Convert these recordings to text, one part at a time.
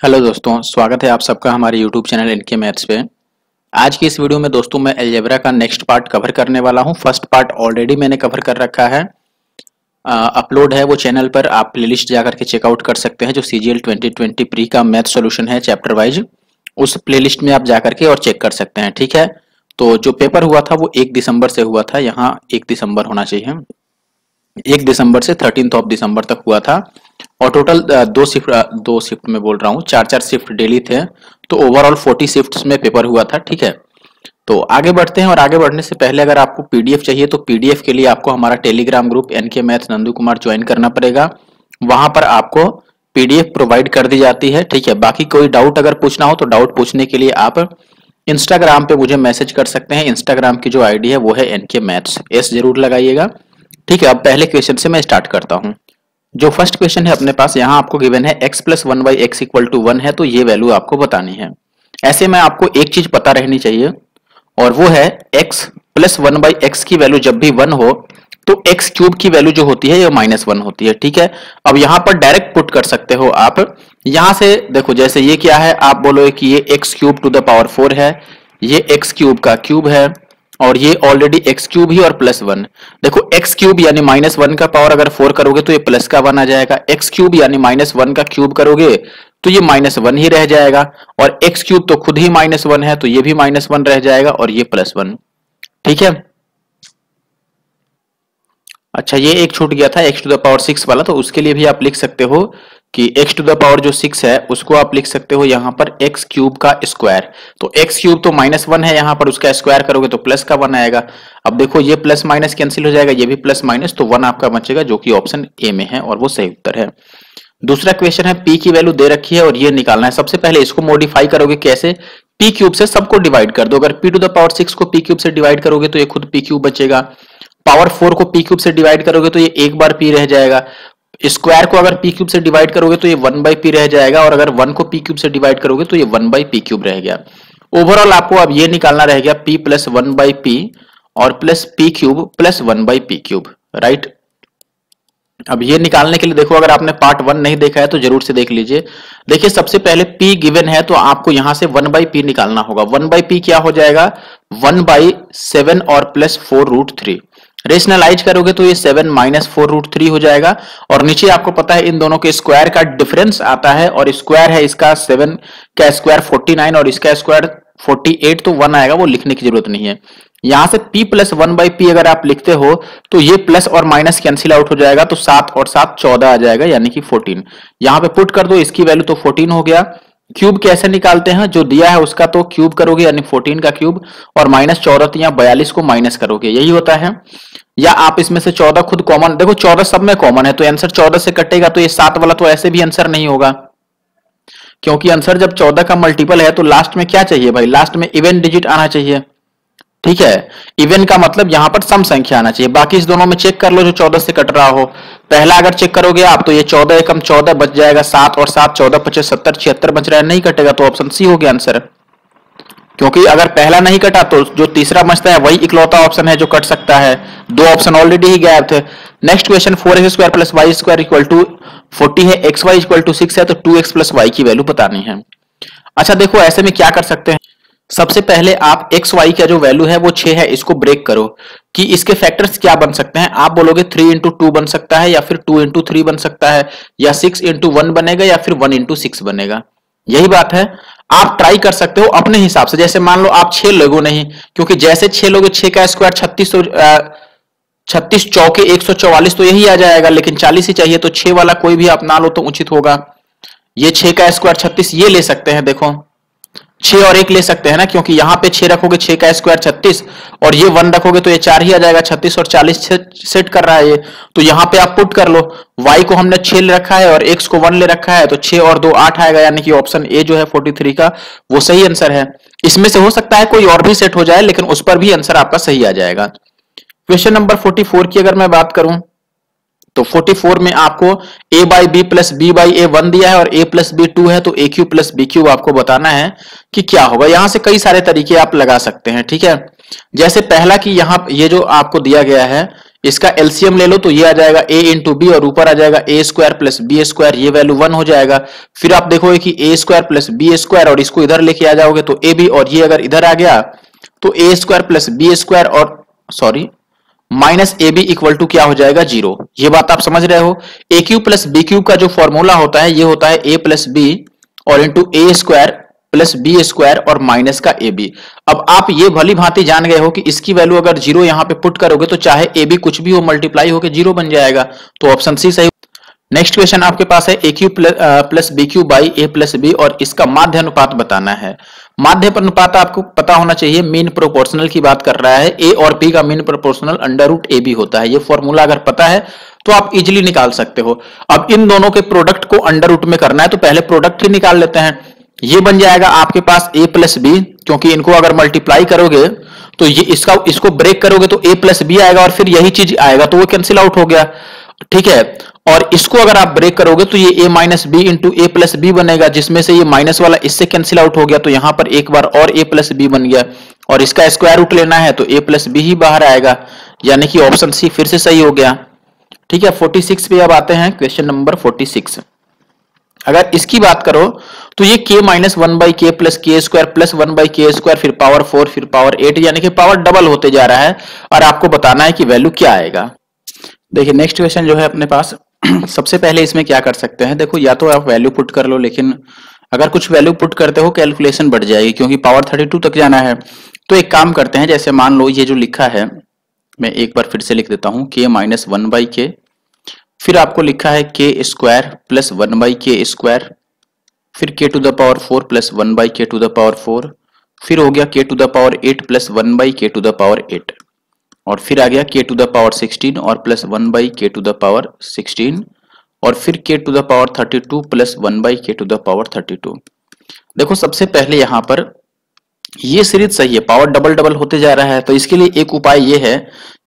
Hello दोस्तों, स्वागत है आप सबका हमारे YouTube चैनल इनके मैथ्स पे। आज की इस वीडियो में दोस्तों मैं अलजेब्रा का नेक्स्ट पार्ट कवर करने वाला हूं। फर्स्ट पार्ट ऑलरेडी मैंने कवर कर रखा है, अपलोड है वो चैनल पर। आप प्लेलिस्ट जाकर के चेकआउट कर सकते हैं, जो CGL 2020 प्री का मैथ सॉल्यूशन है चैप्टर वाइज, उस प्लेलिस्ट में आप जाकर के और चेक कर सकते हैं। ठीक है, तो जो पेपर हुआ था वो 1 दिसंबर से हुआ था, यहाँ 1 दिसंबर होना चाहिए, 1 दिसंबर से 13 दिसंबर तक हुआ था। और टोटल दो शिफ्ट में बोल रहा हूँ, 4 शिफ्ट डेली थे, तो ओवरऑल 40 शिफ्ट्स में पेपर हुआ था। ठीक है, तो आगे बढ़ते हैं। और आगे बढ़ने से पहले अगर आपको पीडीएफ चाहिए तो पीडीएफ के लिए आपको हमारा Telegram group NK maths Nandu Kumar join करना पड़ेगा। वहां पर आपको पीडीएफ प्रोवाइड कर दी जाती है। ठीक है, बाकी कोई डाउट अगर पूछना हो तो डाउट पूछने के लिए आप इंस्टाग्राम पे मुझे मैसेज कर सकते हैं। इंस्टाग्राम की जो आईडी है वो है एनके मैथ्स, एस जरूर लगाइएगा। ठीक है, अब पहले क्वेश्चन से मैं स्टार्ट करता हूँ। जो फर्स्ट क्वेश्चन है अपने पास, यहाँ आपको गिवन है x plus 1/x equal to 1 है, तो ये वैल्यू आपको बतानी है। ऐसे में आपको एक चीज पता रहनी चाहिए, और वो है x प्लस 1/x की वैल्यू जब भी 1 हो तो x क्यूब की वैल्यू जो होती है ये -1 होती है। ठीक है, अब यहाँ पर डायरेक्ट पुट कर सकते हो आप। यहां से देखो, जैसे ये क्या है, आप बोलोगे कि ये x cube two the power 4 है, ये x क्यूब का क्यूब है, और ये ऑलरेडी एक्स क्यूब ही और +1। देखो एक्स क्यूब यानी -1 का पावर अगर 4 करोगे तो ये प्लस का 1 आ जाएगा, एक्स क्यूब यानी -1 का क्यूब करोगे तो ये -1 ही रह जाएगा, और एक्स क्यूब तो खुद ही -1 है तो ये भी -1 रह जाएगा, और ये +1। ठीक है, अच्छा ये एक छूट गया था x टू द पावर 6 वाला, तो उसके लिए भी आप लिख सकते हो कि x टू द पावर जो 6 है उसको आप लिख सकते हो यहाँ पर x क्यूब का स्क्वायर। तो x क्यूब तो -1 है, यहाँ पर उसका स्क्वायर करोगे तो प्लस का 1 आएगा। अब देखो ये प्लस माइनस कैंसिल हो जाएगा, ये भी प्लस माइनस, तो 1 आपका बचेगा, जो कि ऑप्शन ए में है और वो सही उत्तर है। दूसरा क्वेश्चन है, p की वैल्यू दे रखी है और ये निकालना है। सबसे पहले इसको मॉडिफाई करोगे कैसे, p क्यूब से सबको डिवाइड कर दो। अगर p टू द पावर 6 को p क्यूब से डिवाइड करोगे तो ये खुद p क्यूब बचेगा। पावर 4 को p क्यूब से डिवाइड करोगे तो ये एक बार p रह जाएगा। स्क्वायर को अगर p क्यूब से डिवाइड करोगे तो ये 1/p रह जाएगा, और अगर 1 को p क्यूब से डिवाइड करोगे तो ये 1/p क्यूब रह गया। ओवरऑल आपको अब ये निकालना रह गया p प्लस 1/p और plus p cube plus 1/p cube. Right, अब ये निकालने के लिए देखो, अगर आपने पार्ट 1 नहीं देखा है तो जरूर से देख लीजिए। देखिए सबसे पहले p गिवन है तो आपको यहां से 1/p निकालना होगा। 1/p क्या हो जाएगा, 1/7 और प्लस 4√3। रेशनलाइज करोगे तो ये 7 माइनस 4√3 हो जाएगा, और नीचे आपको पता है इन दोनों के स्क्वायर का डिफरेंस आता है, और स्क्वायर है इसका 7 का स्क्वायर 49 और इसका स्क्वायर 48, तो 1 आएगा, वो लिखने की जरूरत नहीं है। यहां से p प्लस 1/p अगर आप लिखते हो तो ये प्लस और माइनस कैंसिल आउट हो जाएगा, तो 7 और 7 14 आ जाएगा, यानी कि 14। यहां पे पुट कर दो, इसकी वैल्यू तो 14 हो गया। क्यूब कैसे निकालते हैं, जो दिया है उसका तो क्यूब करोगे यानी 14 का क्यूब, और -14 या 42 को माइनस करोगे, यही होता है। या आप इसमें से 14 खुद कॉमन, देखो 14 सब में कॉमन है तो आंसर 14 से कटेगा, तो ये 7 वाला तो ऐसे भी आंसर नहीं होगा, क्योंकि आंसर जब 14 का मल्टीपल है तो लास्ट में क्या चाहिए भाई, लास्ट में इवन डिजिट आना चाहिए। ठीक है, इवन का मतलब यहां पर सम संख्या आना चाहिए। बाकी इस दोनों में चेक कर लो जो 14 से कट रहा हो। पहला अगर चेक करोगे आप तो ये 14 एकम 14 बच जाएगा, 7 और 7 14 25 70 76 बच रहा है, नहीं कटेगा, तो ऑप्शन सी हो गया आंसर। क्योंकि अगर पहला नहीं कटा तो जो तीसरा बचता है वही इकलौता ऑप्शन है जो कट सकता है, 2 ऑप्शन ऑलरेडी ही गायब थे। Next question, 4x² plus y² equal to 40 है, xy इक्वल टू 6 है, तो 2x प्लस y की वैल्यू बतानी है। अच्छा देखो, ऐसे में क्या कर सकते हैं, सबसे पहले आप x y का जो वैल्यू है वो 6 है, इसको ब्रेक करो कि इसके फैक्टर्स क्या बन सकते हैं। आप बोलोगे 3 इंटू 2 बन सकता है, या फिर 2 इंटू 3 बन सकता है, या 6 इंटू 1 बनेगा, या फिर 1 इंटू 6 बनेगा। यही बात है, आप ट्राई कर सकते हो अपने हिसाब से। जैसे मान लो आप 6 लोगों नहीं, क्योंकि जैसे 6 लोगे 6 का स्क्वायर 36 चौके 144 तो यही आ जाएगा, लेकिन 40 ही चाहिए, तो 6 वाला कोई भी आप ना लो तो उचित होगा। ये 6 का स्क्वायर 36 ये ले सकते हैं, देखो 6 और 1 ले सकते हैं ना, क्योंकि यहां पे 6 रखोगे 6 का स्क्वायर 36, और ये 1 रखोगे तो ये 4 ही आ जाएगा। 36 और 40 सेट कर रहा है ये, तो यहां पे आप पुट कर लो। y को हमने 6 ले रखा है और x को 1 ले रखा है, तो 6 और 2 8 आएगा, यानी कि ऑप्शन ए जो है 43 का वो सही आंसर है। इसमें से हो सकता है कोई और भी सेट हो जाए, लेकिन उस पर भी आंसर आपका सही आ जाएगा। क्वेश्चन नंबर 44 की अगर मैं बात करूं तो 44 में आपको a by b plus b by a 1 दिया है और a प्लस बी 2 है, तो a cube plus b cube आपको बताना है कि क्या होगा। यहां से कई सारे तरीके आप लगा सकते हैं। ठीक है, जैसे पहला कि यहां ये जो आपको दिया गया है इसका एलसीएम ले लो तो ये आ जाएगा a इंटू बी और ऊपर आ जाएगा a square plus b square, ये वैल्यू 1 हो जाएगा। फिर आप देखोगे कि ए स्क्वायर प्लस बी स्क्वायर और इसको इधर लेके आ जाओगे तो ए बी, और ये अगर इधर आ गया तो a square plus b square और sorry minus a b equal to क्या हो जाएगा 0। ये बात आप समझ रहे हो। ए क्यूब प्लस बी क्यूब का जो फॉर्मूला होता है ये होता है ए प्लस बी और into a square plus b square और माइनस का ए बी। अब आप ये भली भांति जान गए हो कि इसकी वैल्यू अगर 0 यहां पे पुट करोगे तो चाहे ए बी कुछ भी हो मल्टीप्लाई होकर 0 बन जाएगा, तो ऑप्शन सी सही। नेक्स्ट क्वेश्चन आपके पास है a cube plus b cube by a plus b और इसका माध्य अनुपात बताना है। माध्य अनुपात आपको पता होना चाहिए, मीन प्रोपोर्शनल की बात कर रहा है। ए और बी का mean proportional under root a b होता है। ये फॉर्मूला अगर पता है तो आप इजिली निकाल सकते हो। अब इन दोनों के प्रोडक्ट को अंडर रूट में करना है तो पहले प्रोडक्ट ही निकाल लेते हैं। ये बन जाएगा आपके पास a प्लस बी, क्योंकि इनको अगर मल्टीप्लाई करोगे तो ये इसको ब्रेक करोगे तो a प्लस बी आएगा और फिर यही चीज आएगा तो वो कैंसिल आउट हो गया, ठीक है। और इसको अगर आप ब्रेक करोगे तो ये a minus b into a plus b बनेगा, जिसमें से ये माइनस वाला इससे कैंसिल आउट हो गया तो यहां पर एक बार और a प्लस बी बन गया और इसका स्क्वायर रूट लेना है तो a प्लस बी ही बाहर आएगा, यानी कि ऑप्शन सी फिर से सही हो गया, ठीक है। 46 पे अब आते हैं, क्वेश्चन नंबर 46। अगर इसकी बात करो तो ये k minus 1 by k plus के square plus 1 by k square फिर पावर 4 फिर पावर 8, यानी कि पावर डबल होते जा रहा है और आपको बताना है कि वैल्यू क्या आएगा। देखिए नेक्स्ट क्वेश्चन जो है अपने पास सबसे पहले इसमें क्या कर सकते हैं, देखो या तो आप वैल्यू पुट कर लो, लेकिन अगर कुछ वैल्यू पुट करते हो कैलकुलेशन बढ़ जाएगी क्योंकि पावर 32 तक जाना है। तो एक काम करते हैं, जैसे मान लो ये जो लिखा है मैं एक बार फिर से लिख देता हूं, k माइनस 1 बाई के, फिर आपको लिखा है k square plus 1 by k square, फिर k to the power 4 plus 1 by k to the power 4, फिर हो गया k to the power 8 plus 1 by k to the power 8, और फिर आ गया के टू द पावर 16 और plus 1 by k to the power 16, और फिर k to the power 32 plus 1 by k to the power 32। देखो सबसे पहले यहां पर ये सीरीज सही है, पावर डबल डबल होते जा रहा है, तो इसके लिए एक उपाय ये है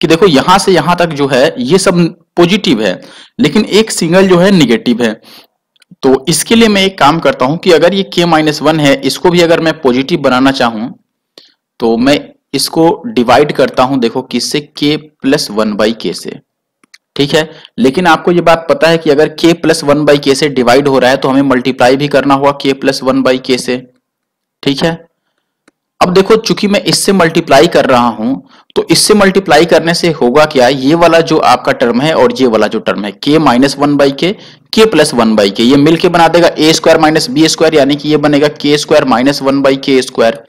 कि देखो यहां से यहां तक जो है ये सब पॉजिटिव है लेकिन एक सिंगल जो है निगेटिव है। तो इसके लिए मैं एक काम करता हूं कि अगर ये k माइनस 1 है, इसको भी अगर मैं पॉजिटिव बनाना चाहूं तो मैं इसको डिवाइड करता हूं, देखो किससे, k प्लस 1 बाई के से, ठीक है। लेकिन आपको ये बात पता है कि अगर k प्लस 1 बाई के से डिवाइड हो रहा है तो हमें मल्टीप्लाई भी करना होगा k प्लस 1 बाई के से, ठीक है। अब देखो चूंकि मैं इससे मल्टीप्लाई कर रहा हूं तो इससे मल्टीप्लाई करने से होगा क्या, ये वाला जो आपका टर्म है और ये वाला जो टर्म है k minus 1 by k plus 1 by k, ये मिलके बना देगा a square minus b square, यानी कि ये बनेगा k square minus 1 by k square.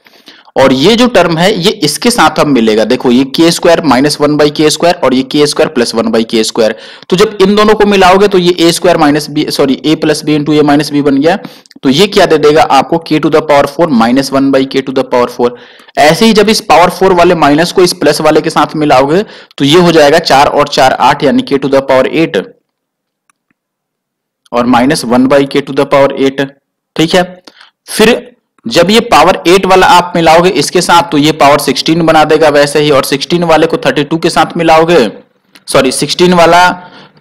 और ये जो टर्म है ये इसके साथ अब मिलेगा, देखो ये k square minus 1 by k square और ये k square plus 1 by k square. तो जब इन दोनों को मिलाओगे तो ये a square minus b a plus b into a minus b बन गया, तो ये क्या दे देगा आपको k to the power 4 minus 1 by k to the power 4। ऐसे ही जब इस पावर 4 वाले माइनस को इस प्लस वाले के साथ मिलाओगे तो ये हो जाएगा 4 और 4 8, यानी के टू द पावर 8 और minus 1 by k to the power 8, ठीक है। फिर जब ये पावर 8 वाला आप मिलाओगे इसके साथ तो ये पावर 16 बना देगा वैसे ही, और 16 वाले को 32 के साथ मिलाओगे, सॉरी 16 वाला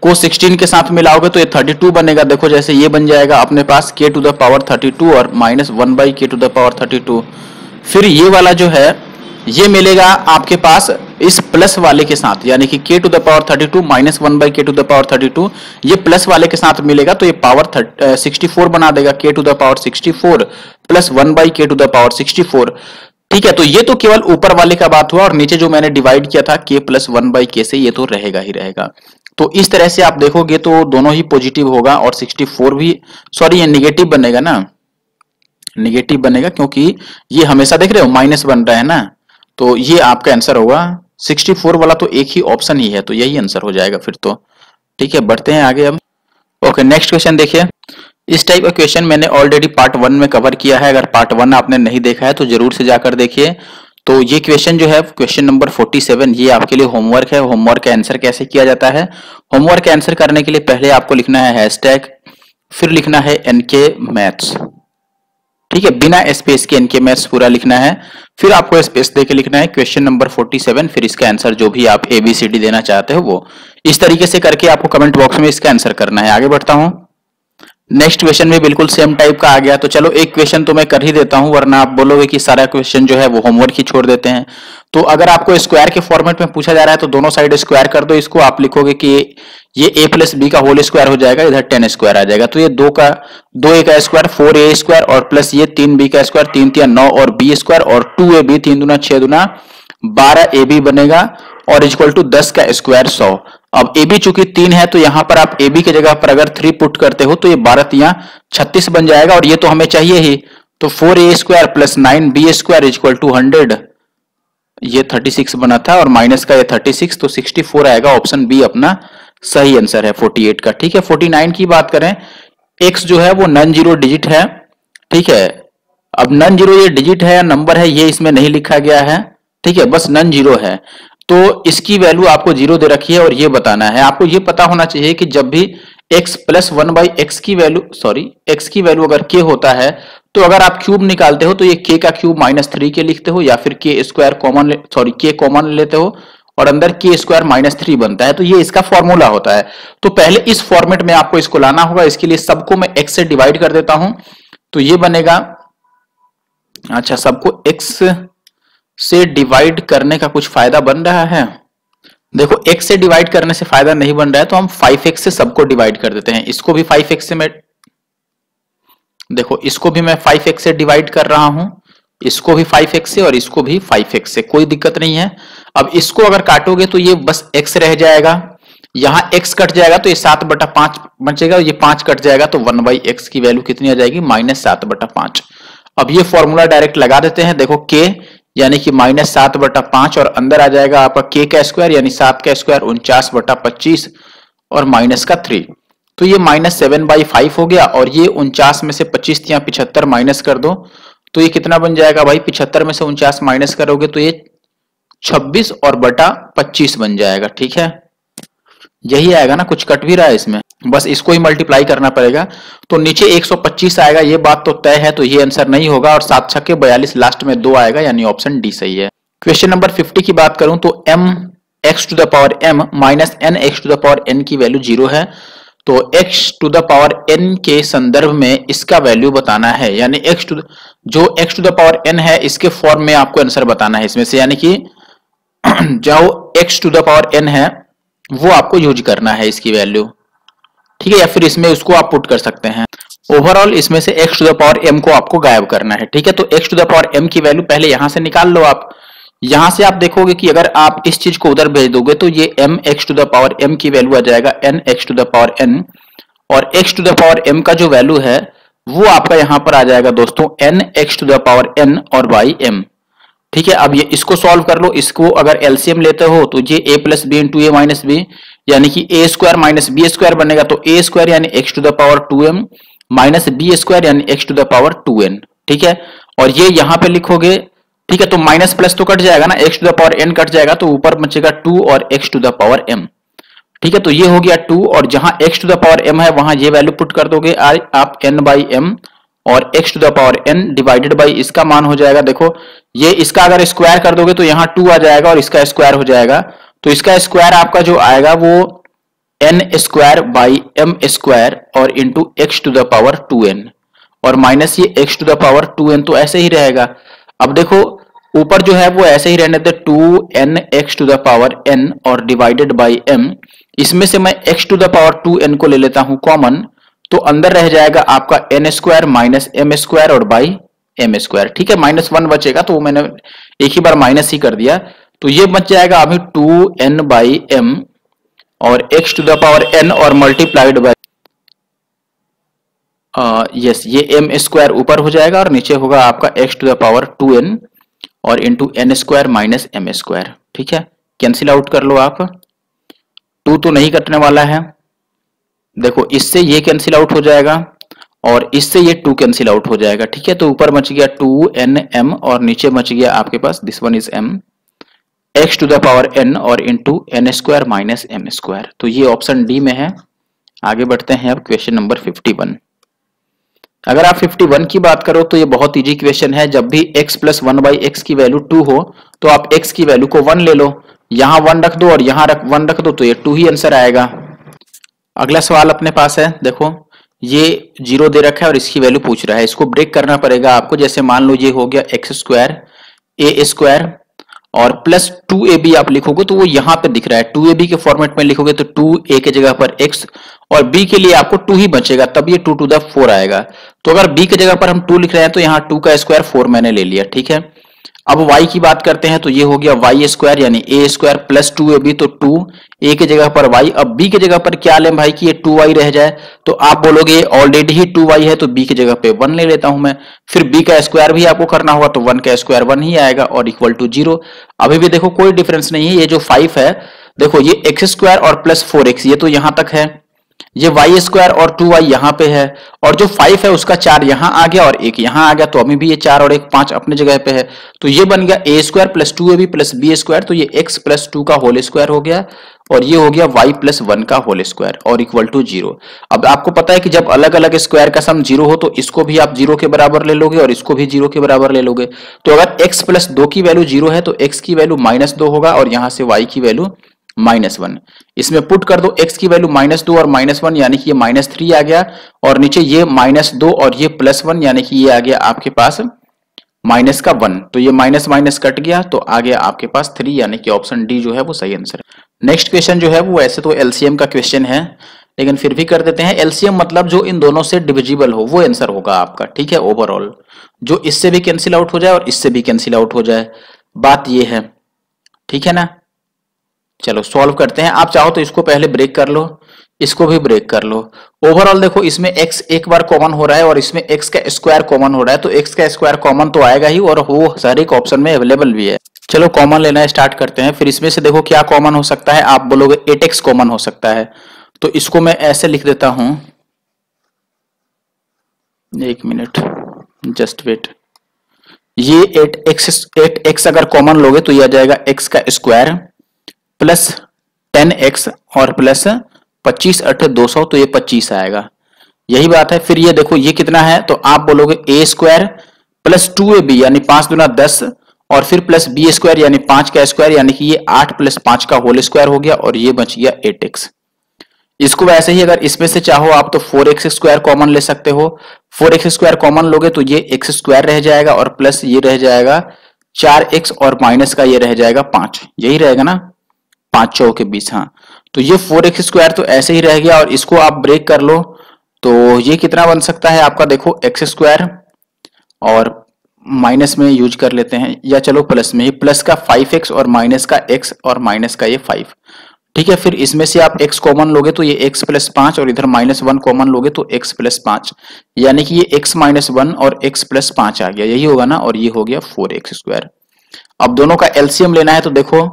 को 16 के साथ मिलाओगे तो ये 32 बनेगा। देखो जैसे ये बन जाएगा अपने पास k टू द पावर 32 और minus 1 by k to the power 32। फिर ये वाला जो है ये मिलेगा आपके पास इस प्लस वाले के साथ, यानी कि k to the power 32 minus 1 by k to the power 32, ये प्लस वाले के साथ मिलेगा तो ये पावर 64 बना देगा, k to the power 64 plus 1 by k to the power 64, ठीक है। तो ये तो केवल ऊपर वाले का बात हुआ और नीचे जो मैंने डिवाइड किया था k प्लस 1 बाई के से, ये तो रहेगा ही रहेगा। तो इस तरह से आप देखोगे तो दोनों ही पॉजिटिव होगा और 64 भी, सॉरी ये निगेटिव बनेगा ना, निगेटिव बनेगा क्योंकि ये हमेशा देख रहे हो माइनस बन रहा है ना, तो ये आपका आंसर होगा 64 वाला, तो एक ही ऑप्शन ही है तो यही आंसर हो जाएगा फिर तो, ठीक है। बढ़ते हैं आगे अब। ओके नेक्स्ट क्वेश्चन देखिए। इस टाइप का क्वेश्चन मैंने ऑलरेडी पार्ट 1 में कवर किया है, अगर पार्ट 1 आपने नहीं देखा है तो जरूर से जाकर देखिए। तो ये क्वेश्चन जो है क्वेश्चन नंबर 47, ये आपके लिए होमवर्क है। होमवर्क का आंसर कैसे किया जाता है, होमवर्क का आंसर करने के लिए पहले आपको लिखना है हैशटैग, फिर लिखना है एनके मैथ्स, ठीक है, बिना स्पेस के एनके मैथ्स पूरा लिखना है। फिर आपको स्पेस देके लिखना है क्वेश्चन नंबर 47, फिर इसका आंसर जो भी आप ABCD देना चाहते हो वो इस तरीके से करके आपको कमेंट बॉक्स में इसका आंसर करना है। आगे बढ़ता हूं। नेक्स्ट क्वेश्चन भी बिल्कुल सेम टाइप का आ गया। तो चलो एक क्वेश्चन तो मैं कर ही देता हूं, वरना आप बोलोगे कि सारा क्वेश्चन जो है वो होमवर्क ही छोड़ देते हैं। तो अगर आपको स्क्वायर के फॉर्मेट में पूछा जा रहा है तो दोनों साइड स्क्वायर कर दो इसको। आप लिखोगे कि ये ए प्लस बी का होल स्क्वायर हो जाएगा, इधर 10 स्क्वायर आ जाएगा। तो ये दो ए का स्क्वायर 4a स्क्वायर और प्लस ये 3b का स्क्वायर 3 3 9 और b स्क्वायर और 2ab 3 दूना 6 दूना 12ab बनेगा और इक्वल टू 10 का स्क्वायर 100। अब ए बी चूंकि 3 है तो यहां पर आप ए बी की जगह पर अगर 3 पुट करते हो तो ये 12 36 बन जाएगा और ये तो हमें चाहिए ही। तो 4a square plus 9b square equal to 100, ये 36 बना था और माइनस का ये 36, तो 64 आएगा। ऑप्शन बी अपना सही आंसर है 48 का। ठीक है, 49 की बात करें, x जो है वो नॉन जीरो डिजिट है। ठीक है, अब नॉन जीरो ये डिजिट है या नंबर है ये इसमें नहीं लिखा गया है। ठीक है, बस नॉन जीरो है तो इसकी वैल्यू आपको जीरो दे रखी है और ये बताना है। आपको ये पता होना चाहिए कि जब भी x प्लस 1/x की वैल्यू x की वैल्यू अगर k होता है तो अगर आप क्यूब निकालते हो तो ये k का क्यूब -3k लिखते हो या फिर k square common k common लेते हो और अंदर k स्क्वायर -3 बनता है। तो ये इसका फॉर्मूला होता है। तो पहले इस फॉर्मेट में आपको इसको लाना होगा। इसके लिए सबको मैं x से डिवाइड कर देता हूं तो ये बनेगा, अच्छा सबको x से डिवाइड करने का कुछ फायदा बन रहा है। देखो x से डिवाइड करने से फायदा नहीं बन रहा है तो हम 5x से सबको डिवाइड कर देते हैं। इसको भी 5x से मैं, देखो इसको भी मैं 5x से डिवाइड कर रहा हूं, इसको भी 5x से और इसको भी 5x से, कोई दिक्कत नहीं है। अब इसको अगर काटोगे तो ये बस x रह जाएगा, यहां x कट जाएगा तो ये 7/5 बचेगा, ये 5 कट जाएगा तो 1/x की वैल्यू कितनी आ जाएगी, -7/5। अब ये फॉर्मूला डायरेक्ट लगा देते हैं। देखो k यानी कि -7/5 और अंदर आ जाएगा आपका k का स्क्वायर यानी 7 का स्क्वायर 49/25 और माइनस का 3, तो ये -7/5 हो गया। और ये 49 में से 25 या 75 माइनस कर दो तो ये कितना बन जाएगा भाई, 75 में से 49 माइनस करोगे तो ये 26 और बटा 25 बन जाएगा। ठीक है, यही आएगा ना, कुछ कट भी रहा है इसमें, बस इसको ही मल्टीप्लाई करना पड़ेगा। तो नीचे 125 आएगा, ये बात तो तय है, तो ये आंसर नहीं होगा। और 7 छक्के 42, लास्ट में 2 आएगा यानी ऑप्शन डी सही है। क्वेश्चन नंबर 50 की बात करूं तो m(x⁻m माइनस n(x⁻n) की वैल्यू 0 है। तो x⁻n के संदर्भ में इसका वैल्यू बताना है, यानी जो x⁻n है इसके फॉर्म में आपको आंसर बताना है इसमें से, यानी कि जो x⁻n है वो आपको यूज करना है इसकी वैल्यू। ठीक है, या फिर इसमें उसको आप पुट कर सकते हैं। ओवरऑल इसमें से x⁻m को आपको गायब करना है। ठीक है, तो x⁻m की वैल्यू पहले यहां से निकाल लो आप। यहां से आप देखोगे कि अगर आप इस चीज को उधर भेज दोगे तो ये mx⁻m की वैल्यू आ जाएगा nx⁻n और x⁻m का जो वैल्यू है वो आपका यहां पर आ जाएगा दोस्तों nx⁻n और बाई m। ठीक है, अब ये इसको सॉल्व कर लो। इसको अगर एलसीएम लेते हो तो ये a plus b into a minus b यानी कि a square minus b square बनेगा। तो a स्क्वायर यानी x⁻2m माइनस बी स्क्वायर यानी x⁻2n। ठीक है, और ये यहां पे लिखोगे। ठीक है, तो माइनस प्लस तो कट जाएगा ना, x⁻n कट जाएगा तो ऊपर बचेगा 2 और x⁻m। ठीक है, तो ये हो गया 2 और जहां x⁻m है वहां ये वैल्यू पुट कर दोगे आप n/m और x⁻n डिवाइडेड बाई इसका मान हो जाएगा। देखो ये इसका अगर स्क्वायर कर दोगे तो यहाँ 2 आ जाएगा और इसका स्क्वायर हो जाएगा। तो इसका स्क्वायर आपका जो आएगा वो n²/m² और इंटू x⁻2n और माइनस ये x⁻2n तो ऐसे ही रहेगा। अब देखो ऊपर जो है वो ऐसे ही रहने दे 2nx⁻n और डिवाइडेड बाई m। इसमें से मैं x⁻2n को ले लेता हूं कॉमन, तो अंदर रह जाएगा आपका n² माइनस m² और बाई m²। ठीक है, -1 बचेगा तो मैंने एक ही बार माइनस ही कर दिया। तो ये बच जाएगा अभी 2n/m और x⁻n और मल्टीप्लाइड बाई यस ये m² ऊपर हो जाएगा और नीचे होगा आपका x⁻2n और इंटू n² माइनस m²। ठीक है, कैंसिल आउट कर लो आप, 2 तो नहीं कटने वाला है। देखो इससे ये कैंसिल आउट हो जाएगा और इससे ये 2 कैंसिल आउट हो जाएगा। ठीक है, तो ऊपर बच गया 2nm और नीचे बच गया आपके पास this one is m x⁻n और इंटू n² माइनस m²। तो ये ऑप्शन डी में है। आगे बढ़ते हैं अब क्वेश्चन नंबर 51। अगर आप 51 की बात करो तो ये बहुत इजी क्वेश्चन है। जब भी x प्लस 1/x की वैल्यू 2 हो तो आप x की वैल्यू को 1 ले लो, यहां 1 रख दो और यहां 1 रख दो तो ये 2 ही आंसर आएगा। अगला सवाल अपने पास है, देखो ये 0 दे रखा है और इसकी वैल्यू पूछ रहा है, इसको ब्रेक करना पड़ेगा आपको। जैसे मान लो ये हो गया एक्स स्क्वायर ए स्क्वायर और प्लस 2ab आप लिखोगे तो वो यहां पे दिख रहा है, 2ab के फॉर्मेट में लिखोगे तो 2a के जगह पर x और b के लिए आपको 2 ही बचेगा, तब ये 2 टू द 4 आएगा। तो अगर b के जगह पर हम 2 लिख रहे हैं तो यहाँ 2 का स्क्वायर 4 मैंने ले लिया, ठीक है। अब y की बात करते हैं तो ये हो गया वाई स्क्वायर यानी ए स्क्वायर प्लस 2ab, तो 2 a के जगह पर y, अब b के जगह पर क्या लें भाई कि ये 2y रह जाए, तो आप बोलोगे ऑलरेडी ही 2y है तो b की जगह पे 1 ले लेता हूं मैं। फिर b का स्क्वायर भी आपको करना होगा तो 1 का स्क्वायर 1 ही आएगा और इक्वल टू 0। अभी भी देखो कोई डिफरेंस नहीं है, ये जो 5 है देखो ये एक्स स्क्वायर और प्लस 4x ये तो यहां तक है, ये वाई स्क्वायर और 2y यहाँ पे है और जो 5 है उसका 4 यहाँ आ गया और 1 यहाँ आ गया, तो अभी भी ये 4 और 1 5 अपने जगह पे है। तो ये बन गया a square plus 2ab plus b square, तो ये x प्लस 2 का होल स्क्वायर हो गया और ये हो गया y प्लस 1 का होल स्क्वायर और इक्वल टू 0। अब आपको पता है कि जब अलग अलग स्क्वायर का सम 0 हो तो इसको भी आप 0 के बराबर ले लोगे और इसको भी 0 के बराबर ले लोगे। तो अगर x प्लस 2 की वैल्यू 0 है तो x की वैल्यू -2 होगा और यहां से y की वैल्यू -1। इसमें पुट कर दो x की वैल्यू -2 और -1 यानी कि ये -3 आ गया और नीचे ये -2 और ये +1 यानी कि ये आ गया आपके पास माइनस का 1, तो ये माइनस माइनस कट गया तो आ गया आपके पास 3 यानी कि ऑप्शन डी जो है वो सही आंसर है। नेक्स्ट क्वेश्चन जो है वो ऐसे तो एलसीएम का क्वेश्चन है लेकिन फिर भी कर देते हैं। एलसीएम मतलब जो इन दोनों से डिविजिबल हो वो आंसर होगा आपका, ठीक है। ओवरऑल जो इससे भी कैंसिल आउट हो जाए और इससे भी कैंसिल आउट हो जाए, बात ये है, ठीक है ना। चलो सॉल्व करते हैं। आप चाहो तो इसको पहले ब्रेक कर लो, इसको भी ब्रेक कर लो। ओवरऑल देखो इसमें x एक बार कॉमन हो रहा है और इसमें x का स्क्वायर कॉमन हो रहा है, तो x का स्क्वायर कॉमन तो आएगा ही और वो हर एक ऑप्शन में अवेलेबल भी है। चलो कॉमन लेना स्टार्ट करते हैं। फिर इसमें से देखो क्या कॉमन हो सकता है, आप बोलोगे 8x कॉमन हो सकता है, तो इसको मैं ऐसे लिख देता हूं, 1 मिनट जस्ट वेट। ये 8x अगर कॉमन लोगे तो ये आ जाएगा x का स्क्वायर प्लस 10x और प्लस 25 8 200, तो ये 25 आएगा, यही बात है। फिर ये देखो ये कितना है, तो आप बोलोगे a स्क्वायर प्लस 2ab यानी 5 दूना 10 और फिर प्लस b स्क्वायर यानी 5 का स्क्वायर यानी कि ये 8 प्लस 5 का होल स्क्वायर हो गया और ये बच गया 8x। इसको वैसे ही अगर इसमें से चाहो आप तो 4x स्क्वायर कॉमन ले सकते हो। 4x स्क्वायर कॉमन लोगे तो ये x स्क्वायर रह जाएगा और प्लस ये रह जाएगा 4x और माइनस का ये रह जाएगा 5, यही रहेगा ना 5 चौ के बीच। हाँ तो ये 4x स्क्वायर तो ऐसे ही रह गया और इसको आप ब्रेक कर लो तो ये कितना बन सकता है आपका, देखो x स्क्वायर और माइनस में यूज कर लेते हैं या चलो प्लस में ही, प्लस का 5x और माइनस का x और माइनस का ये 5, ठीक है। फिर इसमें से आप x कॉमन लोगे तो ये x प्लस 5 और इधर -1 कॉमन लोगे तो x प्लस 5 यानी कि ये x -1 और x प्लस 5 आ गया, यही होगा ना, और ये हो गया 4x स्क्वायर। अब दोनों का एलसीएम लेना है तो देखो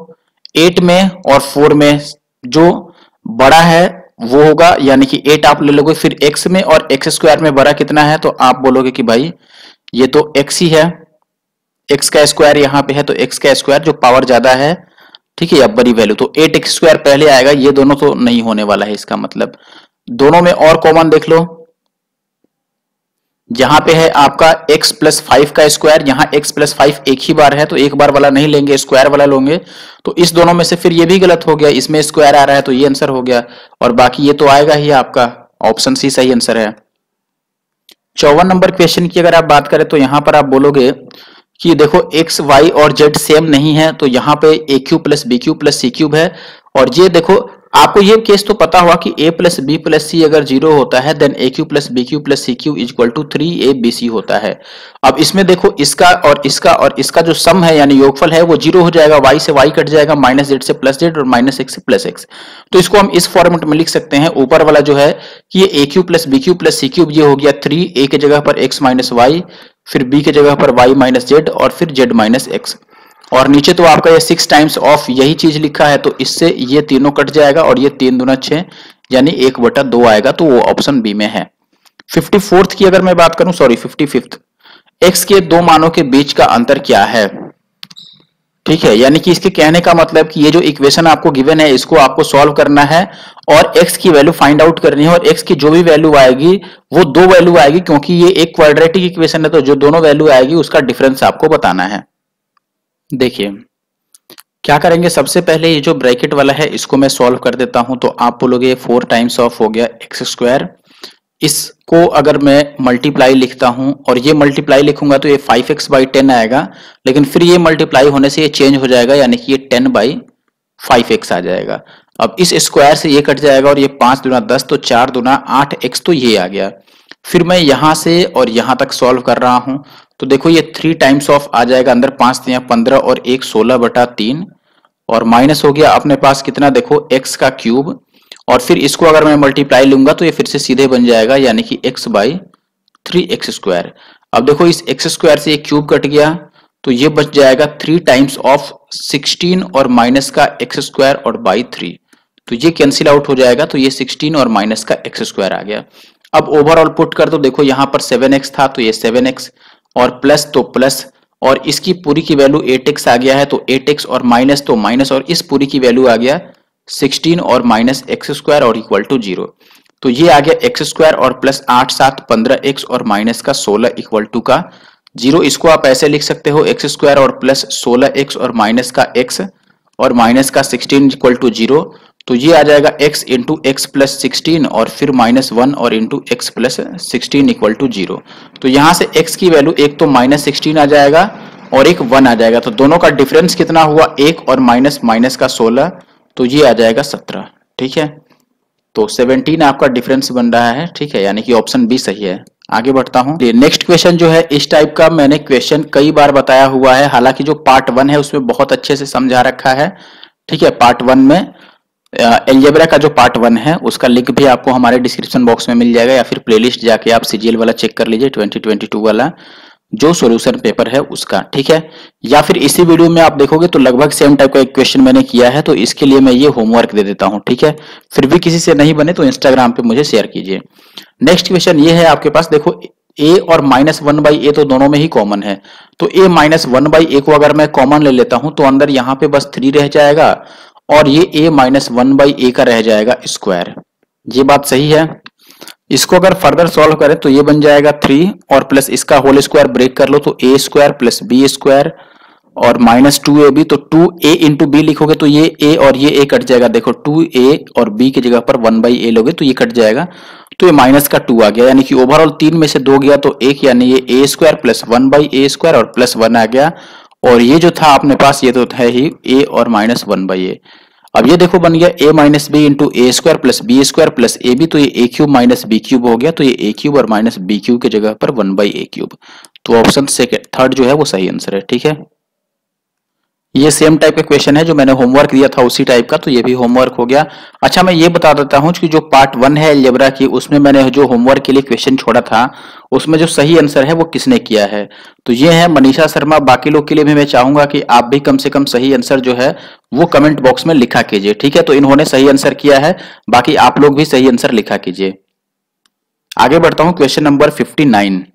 8 में और 4 में जो बड़ा है वो होगा यानी कि 8 आप ले लोगे, फिर x में और x स्क्वायर में बड़ा कितना है तो आप बोलोगे कि भाई ये तो x ही है, x का स्क्वायर यहाँ पे है तो x का स्क्वायर जो पावर ज्यादा है, ठीक है, अब बड़ी वैल्यू तो 8x स्क्वायर पहले आएगा। ये दोनों तो नहीं होने वाला है, इसका मतलब दोनों में और कॉमन देख लो, यहां पे है आपका x प्लस 5 का स्क्वायर, यहाँ x प्लस 5 एक ही बार है तो एक बार वाला नहीं लेंगे, स्क्वायर वाला लोगे, तो इस दोनों में से फिर ये भी गलत हो गया, इसमें स्क्वायर आ रहा है तो ये आंसर हो गया और बाकी ये तो आएगा ही, आपका ऑप्शन सी सही आंसर है। 54 नंबर क्वेश्चन की अगर आप बात करें तो यहां पर आप बोलोगे कि देखो x y और z सेम नहीं है, तो यहाँ पे a cube plus b cube plus c cube है और ये देखो आपको ये केस तो पता हुआ कि a plus b plus c अगर 0 होता है then a cube plus b cube plus c cube equal to 3abc होता है। अब इसमें देखो इसका और इसका जो सम है यानी योगफल है वो 0 हो जाएगा, y से y कट जाएगा, माइनस जेड से प्लस जेड और माइनस एक्स से प्लस एक्स, तो इसको हम इस फॉर्मेट में लिख सकते हैं। ऊपर वाला जो है कि ये a cube plus b cube plus c cube ये हो गया 3, a के जगह पर x माइनस वाई, फिर b के जगह पर y माइनस जेड और फिर z माइनस एक्स, और नीचे तो आपका ये 6 टाइम्स ऑफ यही चीज लिखा है तो इससे ये तीनों कट जाएगा और ये 3 दूना 6 यानी 1/2 आएगा, तो वो ऑप्शन बी में है। 54th की अगर मैं बात करूं, सॉरी 55th, x के दो मानों के बीच का अंतर क्या है, ठीक है, यानी कि इसके कहने का मतलब कि ये जो इक्वेशन आपको गिवन है इसको आपको सॉल्व करना है और x की वैल्यू फाइंड आउट करनी है और x की जो भी वैल्यू आएगी वो 2 वैल्यू आएगी क्योंकि ये एक क्वाड्रेटिक इक्वेशन है, तो जो दोनों वैल्यू आएगी उसका डिफरेंस आपको बताना है। देखिए क्या करेंगे, सबसे पहले ये जो ब्रैकेट वाला है इसको मैं सॉल्व कर देता हूं, तो आप बोलोगे 4 टाइम्स ऑफ हो गया एक्स स्क्वायर, इस को अगर मैं मल्टीप्लाई लिखता हूं और ये मल्टीप्लाई लिखूंगा तो ये 5x/10 आएगा, लेकिन फिर ये मल्टीप्लाई होने से ये चेंज हो जाएगा, यानी कि ये 10/5x आ जाएगा। अब इस स्क्वायर से ये कट जाएगा और ये 5 दूना 10 तो 4 दूना 8x तो ये आ गया। फिर मैं यहां से और यहां तक सॉल्व कर रहा हूं तो देखो ये 3 टाइम्स ऑफ आ जाएगा, अंदर 5 3 15 और 1 16/3 और माइनस हो गया अपने पास कितना, देखो x का क्यूब, और फिर इसको अगर मैं मल्टीप्लाई लूंगा तो ये फिर से सीधे बन जाएगा, यानी कि x/3x²। अब देखो इस x² से ये क्यूब कट गया तो ये बच जाएगा 3 टाइम्स ऑफ 16 और माइनस का x² और बाई 3, तो ये कैंसिल आउट हो जाएगा, तो ये 16 और माइनस का x² आ गया। अब ओवरऑल पुट कर दो, देखो यहाँ पर 7x था तो ये 7x और प्लस तो प्लस, और इसकी पूरी की वैल्यू 8x आ गया है तो 8x और माइनस तो माइनस, और इस पूरी की वैल्यू आ गया 16 और माइनस x² और इक्वल टू 0। तो ये आ गया x² और प्लस 8 7 15x और माइनस का 16 इक्वल टू का 0। इसको आप ऐसे लिख सकते हो x² और प्लस 16x और माइनस का x और माइनस का 16 इक्वल टू 0। तो ये आ जाएगा x इंटू एक्स प्लस 16 और फिर -1 और into x plus 16 equal to 0। तो यहाँ से x की वैल्यू एक तो -16 आ जाएगा और एक 1 आ जाएगा, तो दोनों का डिफरेंस कितना हुआ, 1 और माइनस का 16, तो ये आ जाएगा 17। ठीक है, तो 17 आपका डिफरेंस बन रहा है। ठीक है, यानी कि ऑप्शन बी सही है। आगे बढ़ता हूं, नेक्स्ट क्वेश्चन जो है इस टाइप का मैंने क्वेश्चन कई बार बताया हुआ है, हालांकि जो पार्ट 1 है उसमें बहुत अच्छे से समझा रखा है। ठीक है, पार्ट 1 में अलजेब्रा का जो पार्ट 1 है उसका लिंक भी आपको हमारे डिस्क्रिप्शन बॉक्स में मिल जाएगा, या फिर प्लेलिस्ट जाके आप सीजीएल वाला चेक कर लीजिए, 2022 वाला जो सॉल्यूशन पेपर है उसका। ठीक है, या फिर इसी वीडियो में आप देखोगे तो लगभग सेम टाइप का एक क्वेश्चन मैंने किया है, तो इसके लिए मैं ये होमवर्क दे देता हूं। ठीक है, फिर भी किसी से नहीं बने तो इंस्टाग्राम पे मुझे शेयर कीजिए। नेक्स्ट क्वेश्चन ये है आपके पास, देखो a और -1/a तो दोनों में ही कॉमन है, तो a -1/a को अगर मैं कॉमन ले लेता हूं तो अंदर यहां पे बस 3 रह जाएगा और ये a -1/a का रह जाएगा स्क्वायर। ये बात सही है। इसको अगर फर्दर सॉल्व करें तो ये बन जाएगा 3 और प्लस इसका होल स्क्वायर ब्रेक कर लो तो a² प्लस b² और -2ab, तो 2a इंटू बी लिखोगे तो ये a और ये a कट जाएगा, देखो 2a और b की जगह पर 1/a लोगे तो ये कट जाएगा, तो ये माइनस का 2 आ गया, यानी कि ओवरऑल 3 में से 2 गया तो 1, यानी ये a² प्लस 1/a² और प्लस 1 आ गया, और ये जो था अपने पास ये तो है ही a और -1/a। अब ये देखो बन गया a minus b into a² plus b² plus ab, तो ये a³ माइनस b³ हो गया, तो ये a³ और माइनस b³ की जगह पर 1/a³, तो ऑप्शन सेकंड थर्ड जो है वो सही आंसर है। ठीक है, ये सेम टाइप का क्वेश्चन है जो मैंने होमवर्क दिया था उसी टाइप का, तो ये भी होमवर्क हो गया। अच्छा, मैं ये बता देता हूं कि जो पार्ट 1 है अलजेब्रा की उसमें मैंने जो होमवर्क के लिए क्वेश्चन छोड़ा था उसमें जो सही आंसर है वो किसने किया है, तो ये है मनीषा शर्मा। बाकी लोग के लिए भी मैं चाहूंगा कि आप भी कम से कम सही आंसर जो है वो कमेंट बॉक्स में लिखा कीजिए। ठीक है, तो इन्होंने सही आंसर किया है, बाकी आप लोग भी सही आंसर लिखा कीजिए। आगे बढ़ता हूं, क्वेश्चन नंबर 59,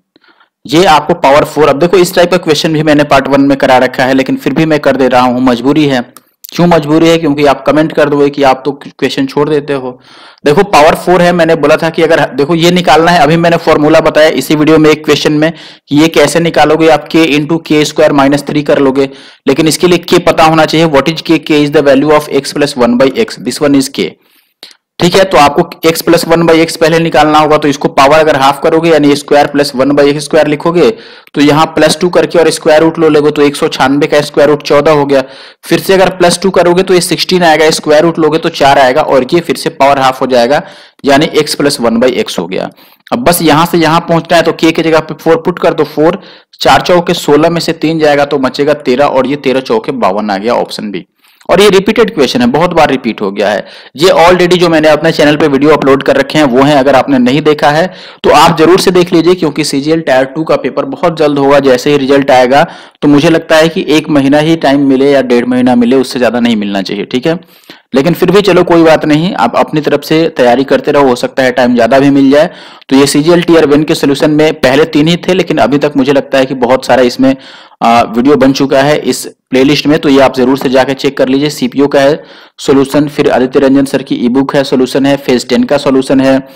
ये आपको पावर 4। अब देखो इस टाइप का क्वेश्चन भी मैंने पार्ट 1 में करा रखा है, लेकिन फिर भी मैं कर दे रहा हूं, मजबूरी है। क्यों मजबूरी है? क्योंकि आप कमेंट कर दोगे कि आप तो क्वेश्चन छोड़ देते हो। देखो पावर 4 है, मैंने बोला था कि अगर देखो ये निकालना है, अभी मैंने फॉर्मूला बताया इसी वीडियो में एक क्वेश्चन में कि ये कैसे निकालोगे, आप k इंटू k² माइनस 3 कर लोगे, लेकिन इसके लिए k पता होना चाहिए। What is k? k is the value of x plus 1/x, this one is k। ठीक है, तो आपको x प्लस 1/x पहले निकालना होगा, तो इसको पावर अगर हाफ करोगे यानी स्क्वायर प्लस 1/x² लिखोगे तो यहाँ +2 करके और स्क्वायर रूट लो लोगे तो 196 का स्क्वायर रूट 14 हो गया। फिर से अगर +2 करोगे तो ये 16 आएगा, स्क्वायर रूट लोगे तो 4 आएगा और ये फिर से पावर हाफ हो जाएगा, यानी x प्लस 1/x हो गया। अब बस यहां से यहां पहुंचना है, तो k की जगह पे 4 पुट कर दो, 4 4 चौके 16 में से 3 जाएगा तो बचेगा 13 और ये 13 चौके 52 आ गया, ऑप्शन बी। और ये रिपीटेड क्वेश्चन है, बहुत बार रिपीट हो गया है। ये ऑलरेडी जो मैंने अपने चैनल पे वीडियो अपलोड कर रखे हैं वो हैं, अगर आपने नहीं देखा है तो आप जरूर से देख लीजिए, क्योंकि सीजीएल टायर 2 का पेपर बहुत जल्द होगा। जैसे ही रिजल्ट आएगा तो मुझे लगता है कि 1 महीना ही टाइम मिले या 1.5 महीना मिले, उससे ज्यादा नहीं मिलना चाहिए। ठीक है, लेकिन फिर भी चलो कोई बात नहीं, आप अपनी तरफ से तैयारी करते रहो, हो सकता है टाइम ज्यादा भी मिल जाए। तो ये सीजीएल टीयर 1 के सोल्यूशन में पहले 3 ही थे, लेकिन अभी तक मुझे लगता है कि बहुत सारा इसमें वीडियो बन चुका है इस प्लेलिस्ट में, तो ये आप जरूर से जाकर चेक कर लीजिए। सीपीयू का है सोल्यूशन, फिर आदित्य रंजन सर की ई बुक है सोल्यूशन है, फेज 10 का सोल्यूशन है,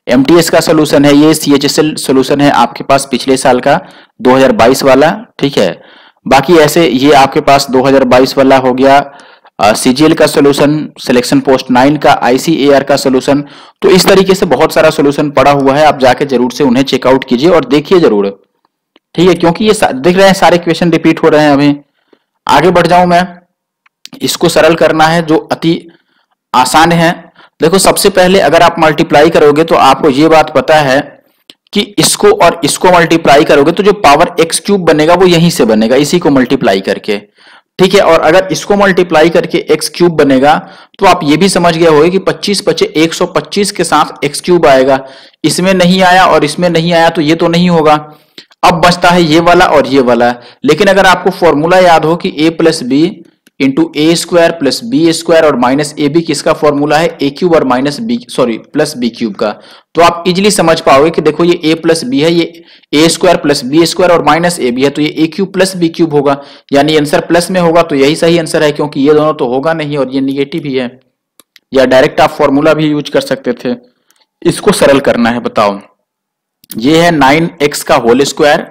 एमटीएस का सोल्यूशन है, ये सीएचएसएल सोल्यूशन है आपके पास पिछले साल का 2022 वाला। ठीक है, बाकी ऐसे ये आपके पास 2022 वाला हो गया, CGL का सोल्यूशन, सिलेक्शन पोस्ट 9 का, ICAR का सोल्यूशन। तो इस तरीके से बहुत सारा सोल्यूशन पड़ा हुआ है, आप जाके जरूर से उन्हें चेकआउट कीजिए और देखिए जरूर, ठीक है, क्योंकि ये दिख रहे हैं सारे क्वेश्चन रिपीट हो रहे हैं। अभी आगे बढ़ जाऊं मैं, इसको सरल करना है जो अति आसान है। देखो सबसे पहले अगर आप मल्टीप्लाई करोगे तो आपको ये बात पता है कि इसको और इसको मल्टीप्लाई करोगे तो जो पावर एक्स क्यूब बनेगा वो यहीं से बनेगा, इसी को मल्टीप्लाई करके, ठीक है। और अगर इसको मल्टीप्लाई करके एक्स क्यूब बनेगा तो आप ये भी समझ गए होंगे कि 25 बचे 125 के साथ एक्स क्यूब आएगा। इसमें नहीं आया और इसमें नहीं आया तो ये तो नहीं होगा। अब बचता है ये वाला और ये वाला। लेकिन अगर आपको फॉर्मूला याद हो कि a plus b into a square plus b square और माइनस ए बी किसका फॉर्मूला है, ए क्यूब और minus b, sorry plus b cube का, तो आप इजिली समझ पाओगे कि देखो ये a प्लस बी है, ये a square plus b square और माइनस ए बी है, तो ये a cube plus b cube होगा, यानी आंसर प्लस में होगा, तो यही सही आंसर है, क्योंकि ये दोनों तो होगा नहीं और ये निगेटिव ही है। या डायरेक्ट आप फॉर्मूला भी यूज कर सकते थे। इसको सरल करना है, बताओ, ये है 9x का होल स्क्वायर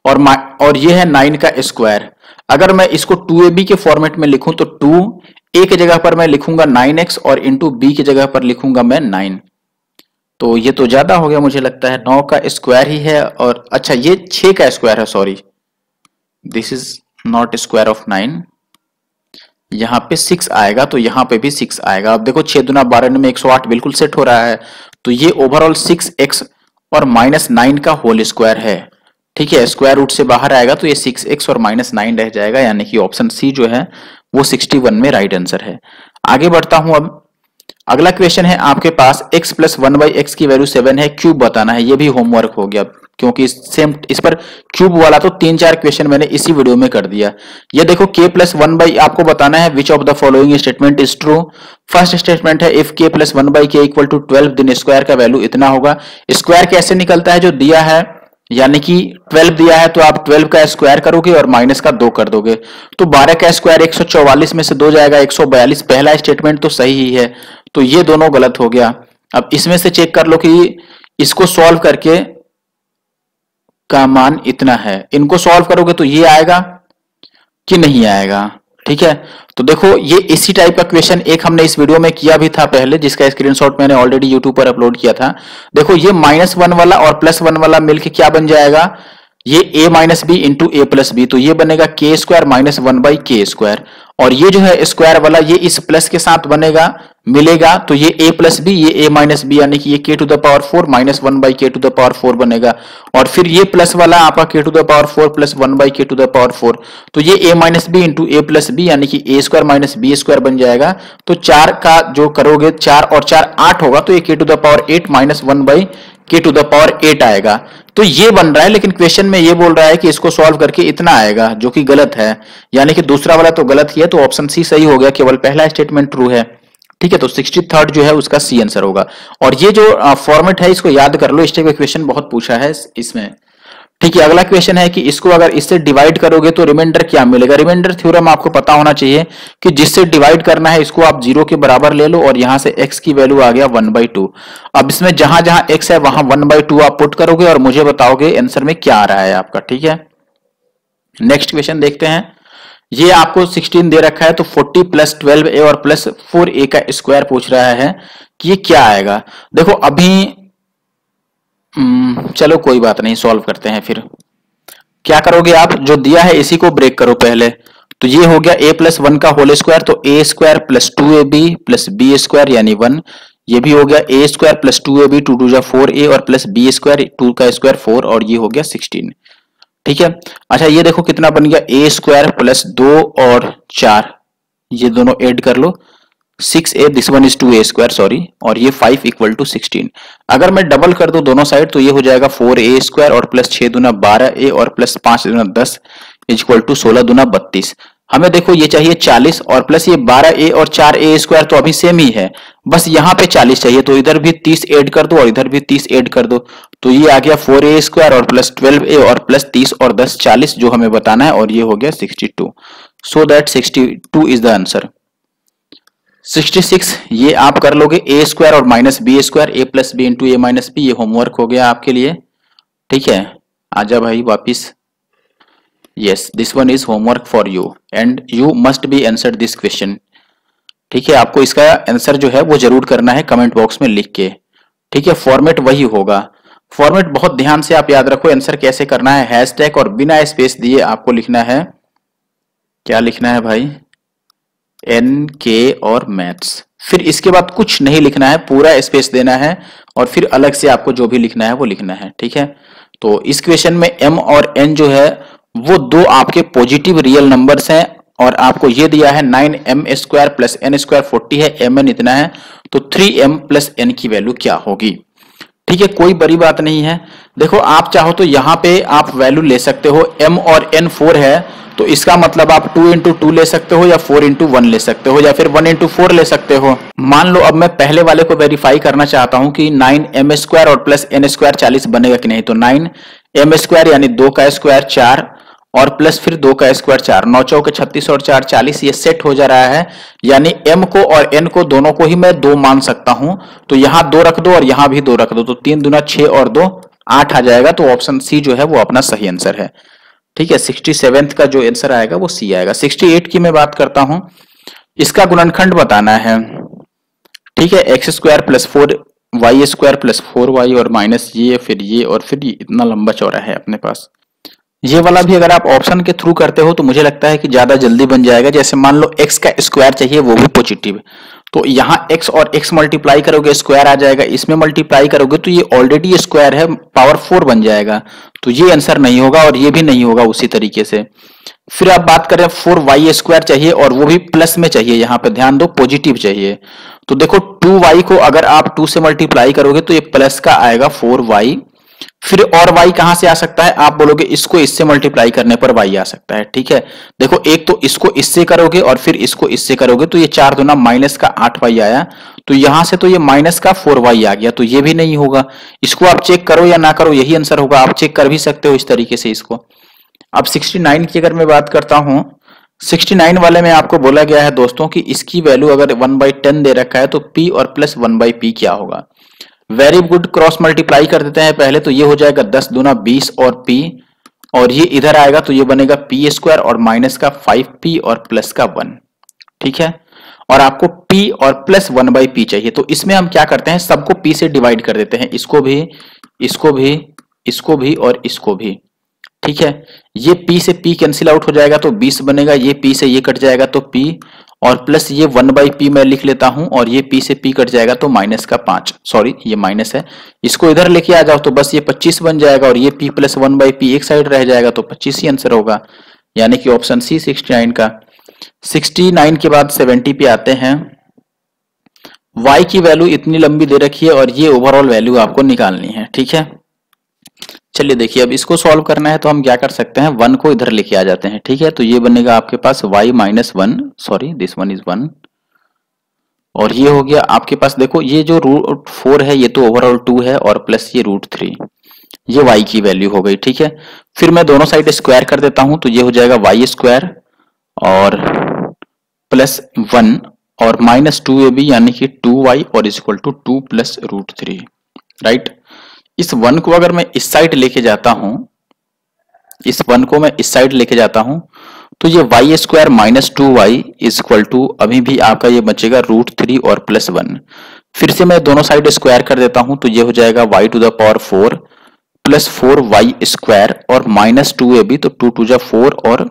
और ये है 9 का स्क्वायर। अगर मैं इसको 2ab के फॉर्मेट में लिखूं तो 2a के जगह पर मैं लिखूंगा 9x और इंटू b की जगह पर लिखूंगा मैं 9। तो ये तो ज्यादा हो गया, मुझे लगता है 9 का स्क्वायर ही है, और अच्छा ये 6 का स्क्वायर है, sorry this is not square of 9, यहाँ पे 6 आएगा तो यहाँ पे भी 6 आएगा। अब देखो 6 दूना 12 में 108 बिल्कुल सेट हो रहा है, तो ये ओवरऑल 6x और माइनस 9 का होल स्क्वायर है, ठीक है। स्क्वायर रूट से बाहर आएगा तो ये 6x और माइनस 9 रह जाएगा, यानी कि ऑप्शन सी जो है वो 61 में राइट आंसर है। आगे बढ़ता हूं, अब अगला क्वेश्चन है आपके पास x प्लस 1/x की वैल्यू 7 है, क्यूब बताना है। ये भी होमवर्क हो गया, क्योंकि सेम इस पर क्यूब वाला तो 3-4 क्वेश्चन मैंने इसी वीडियो में कर दिया। ये देखो k प्लस 1 आपको बताना है which of the following statement is true. First statement है if k plus 1/k equal to 12 then square का वैल्यू इतना होगा। स्क्वायर कैसे निकलता है, जो दिया है, यानी कि 12 दिया है तो आप 12 का स्क्वायर करोगे और माइनस का 2 कर दोगे, तो 12 का स्क्वायर 144 में से 2 जाएगा 142। पहला स्टेटमेंट तो सही ही है, तो ये दोनों गलत हो गया। अब इसमें से चेक कर लो कि इसको सॉल्व करके का मान इतना है, इनको सॉल्व करोगे तो ये आएगा कि नहीं आएगा, ठीक है। तो देखो ये इसी टाइप का क्वेश्चन एक हमने इस वीडियो में किया भी था पहले, जिसका स्क्रीनशॉट मैंने ऑलरेडी यूट्यूब पर अपलोड किया था। देखो ये -1 वाला और +1 वाला मिलके क्या बन जाएगा, ये a minus b into a plus b, तो ये बनेगा k square minus 1/k square. और ये जो है स्क्वायर वाला ये इस प्लस के साथ बनेगा, मिलेगा, तो ये a प्लस बी, ये a माइनस बी, यानी कि ये k to the power 4 minus 1/k to the power 4 बनेगा। और फिर ये प्लस वाला आपका k to the power 4 plus 1/k to the power 4, तो ये a minus b into a plus b, यानी कि a square minus b square बन जाएगा। तो 4 का जो करोगे, 4 और 4 8 होगा, तो ये k to the power 8 minus 1/k to the power 8 आएगा। तो ये बन रहा है, लेकिन क्वेश्चन में ये बोल रहा है कि इसको सॉल्व करके इतना आएगा, जो कि गलत है, यानी कि दूसरा वाला तो गलत ही है, तो ऑप्शन सी सही हो गया, केवल पहला स्टेटमेंट ट्रू है, ठीक है। तो 63rd जो है उसका सी आंसर होगा। और ये जो फॉर्मेट है इसको याद कर लो, इस टाइप का क्वेश्चन बहुत पूछा है इसमें, ठीक है। अगला क्वेश्चन है कि इसको अगर इससे डिवाइड करोगे तो रिमाइंडर क्या मिलेगा। रिमाइंडर थ्योरम आपको पता होना चाहिए कि जिससे डिवाइड करना है इसको आप 0 के बराबर ले लो, और यहां से x की वैल्यू आ गया 1/2। अब इसमें जहां जहां x है वहां 1/2 आप पुट करोगे और मुझे बताओगे आंसर में क्या आ रहा है आपका, ठीक है। नेक्स्ट क्वेश्चन देखते हैं। ये आपको 16 दे रखा है, तो 40 प्लस 12a और प्लस 4a का स्क्वायर पूछ रहा है कि ये क्या आएगा। देखो अभी चलो कोई बात नहीं, सॉल्व करते हैं। फिर क्या करोगे आप, जो दिया है इसी को ब्रेक करो पहले। तो ये हो गया a प्लस 1 का होल स्क्वायर, तो a square plus 2ab plus b square यानी 1। ये भी हो गया a square plus 2ab 2 2 4a और प्लस b स्क्वायर 2 का स्क्वायर 4, और ये हो गया 16, ठीक है। अच्छा ये देखो कितना बन गया, a स्क्वायर प्लस 2 और 4, ये दोनों ऐड कर लो, 6a, this one is 2a square, sorry, और ये 5 इक्वल टू 16। अगर मैं डबल कर दूं दोनों साइड तो ये हो जाएगा 4a स्क्वायर और प्लस 6 दूना 12a और प्लस 5 दूना 10 इक्वल टू 16 दूना 32। हमें देखो ये चाहिए 40 और प्लस ये 12a और 4a स्क्वायर तो अभी सेम ही है, बस यहाँ पे 40 चाहिए, तो इधर भी 30 ऐड कर दो और इधर भी 30 ऐड कर दो, तो ये आ गया 4a स्क्वायर और प्लस 12a और प्लस 30 और 10 40 जो हमें बताना है, और ये हो गया 62। So that 62 is the answer. 66 ये आप कर लोगे a स्क्वायर और minus b square, a plus b into a minus b, ये होमवर्क हो गया आपके लिए, ठीक है। आजा भाई वापिस, yes this one is homework for you and you must be answered this question, ठीक है, आपको इसका आंसर जो है वो जरूर करना है कमेंट बॉक्स में लिख के। ठीक है, फॉर्मेट वही होगा। फॉर्मेट बहुत ध्यान से आप याद रखो, आंसर कैसे करना है, हैशटैग और बिना स्पेस दिए आपको लिखना है। क्या लिखना है भाई? NK और मैथ्स। फिर इसके बाद कुछ नहीं लिखना है, पूरा स्पेस देना है और फिर अलग से आपको जो भी लिखना है वो लिखना है। ठीक है, तो इस क्वेश्चन में M और N जो है वो दो आपके पॉजिटिव रियल नंबर्स हैं और आपको ये दिया है 9m² प्लस n² 40 है, mn इतना है, तो 3m प्लस n की वैल्यू क्या होगी। ठीक है, कोई बड़ी बात नहीं है। देखो आप चाहो तो यहाँ पे आप वैल्यू ले सकते हो, m और n 4 है तो इसका मतलब आप 2 into 2 ले सकते हो या 4 into 1 ले सकते हो या फिर 1 into 4 ले सकते हो। मान लो अब मैं पहले वाले को वेरीफाई करना चाहता हूं कि 9m² और प्लस n² 40 बनेगा कि नहीं, तो 9m² यानी 2 का स्क्वायर 4 और प्लस फिर 2 का स्क्वायर 4, 9 चौके 36 और 4 40, ये सेट हो जा रहा है। यानी m को और n को दोनों को ही मैं 2 मान सकता हूं, तो यहां 2 रख दो और यहां भी 2 रख दो, तो 3 दूना 6 और 2 8 आ जाएगा। तो ऑप्शन सी जो है वो अपना सही आंसर है। ठीक है, 67th का जो आंसर आएगा वो सी आएगा। 68 की मैं बात करता हूं, इसका गुणनखंड बताना है। ठीक है, x² plus 4y² plus 4y और माइनस ये फिर ये और फिर ये, इतना लंबा चौड़ा है अपने पास। ये वाला भी अगर आप ऑप्शन के थ्रू करते हो तो मुझे लगता है कि ज्यादा जल्दी बन जाएगा। जैसे मान लो x का स्क्वायर चाहिए वो भी पॉजिटिव, तो यहाँ x और x मल्टीप्लाई करोगे स्क्वायर आ जाएगा, इसमें मल्टीप्लाई करोगे तो ये ऑलरेडी स्क्वायर है, पावर 4 बन जाएगा, तो ये आंसर नहीं होगा और ये भी नहीं होगा उसी तरीके से। फिर आप बात करें 4y² चाहिए और वो भी प्लस में चाहिए, यहाँ पे ध्यान दो पॉजिटिव चाहिए, तो देखो 2y को अगर आप 2 से मल्टीप्लाई करोगे तो ये प्लस का आएगा 4y। फिर और y कहां से आ सकता है, आप बोलोगे इसको इससे मल्टीप्लाई करने पर y आ सकता है। ठीक है, देखो एक तो इसको इससे करोगे और फिर इसको इससे करोगे तो ये 4 दूना माइनस का 8y आया, तो यहां से तो ये माइनस का 4y आ गया, तो ये भी नहीं होगा। इसको आप चेक करो या ना करो यही आंसर होगा, आप चेक कर भी सकते हो इस तरीके से इसको। अब 69 की अगर मैं बात करता हूं, 69 वाले में आपको बोला गया है दोस्तों कि इसकी वैल्यू अगर 1/10 दे रखा है तो p और प्लस 1/p क्या होगा। वेरी गुड, क्रॉस मल्टीप्लाई कर देते हैं पहले, तो ये हो जाएगा 10 दूना 20 और p, और ये इधर आएगा तो ये बनेगा p² और माइनस का 5p और प्लस का 1। ठीक है, और आपको p और प्लस 1/p चाहिए, तो इसमें हम क्या करते हैं, सबको p से डिवाइड कर देते हैं, इसको भी इसको भी इसको भी और इसको भी। ठीक है, ये p से p कैंसिल आउट हो जाएगा तो 20 बनेगा, ये p से ये कट जाएगा तो p और प्लस ये 1/p मैं लिख लेता हूं और ये p से p कट जाएगा तो माइनस का 5, सॉरी ये माइनस है, इसको इधर लेके आ जाओ तो बस ये 25 बन जाएगा और ये p प्लस 1/p एक साइड रह जाएगा तो 25 ही आंसर होगा, यानी कि ऑप्शन सी 69 का। 69 के बाद 70 पे आते हैं। y की वैल्यू इतनी लंबी दे रखी है और ये ओवरऑल वैल्यू आपको निकालनी है। ठीक है, चलिए देखिए अब इसको सॉल्व करना है तो हम क्या कर सकते हैं, 1 को इधर लेके आ जाते हैं। ठीक है, तो ये बनेगा आपके पास y minus 1, sorry this one is 1, और ये हो गया आपके पास, देखो ये जो √4 है ये तो ओवरऑल 2 है और प्लस ये √3, ये y की वैल्यू हो गई। ठीक है, फिर मैं दोनों साइड स्क्वायर कर देता हूं तो ये हो जाएगा y² और प्लस 1 और माइनस 2ab यानी कि 2y और is equal to 2 plus √3। Right, इस 1 को अगर मैं इस साइड लेके जाता हूं, इस 1 को मैं इस साइड लेके जाता हूं तो ये y² minus 2y is equal to अभी भी आपका ये बचेगा √3 और प्लस 1। फिर से मैं दोनों साइड स्क्वायर कर देता हूं तो ये हो जाएगा y⁴ प्लस 4y² और माइनस 2ab, तो 2 2 4 और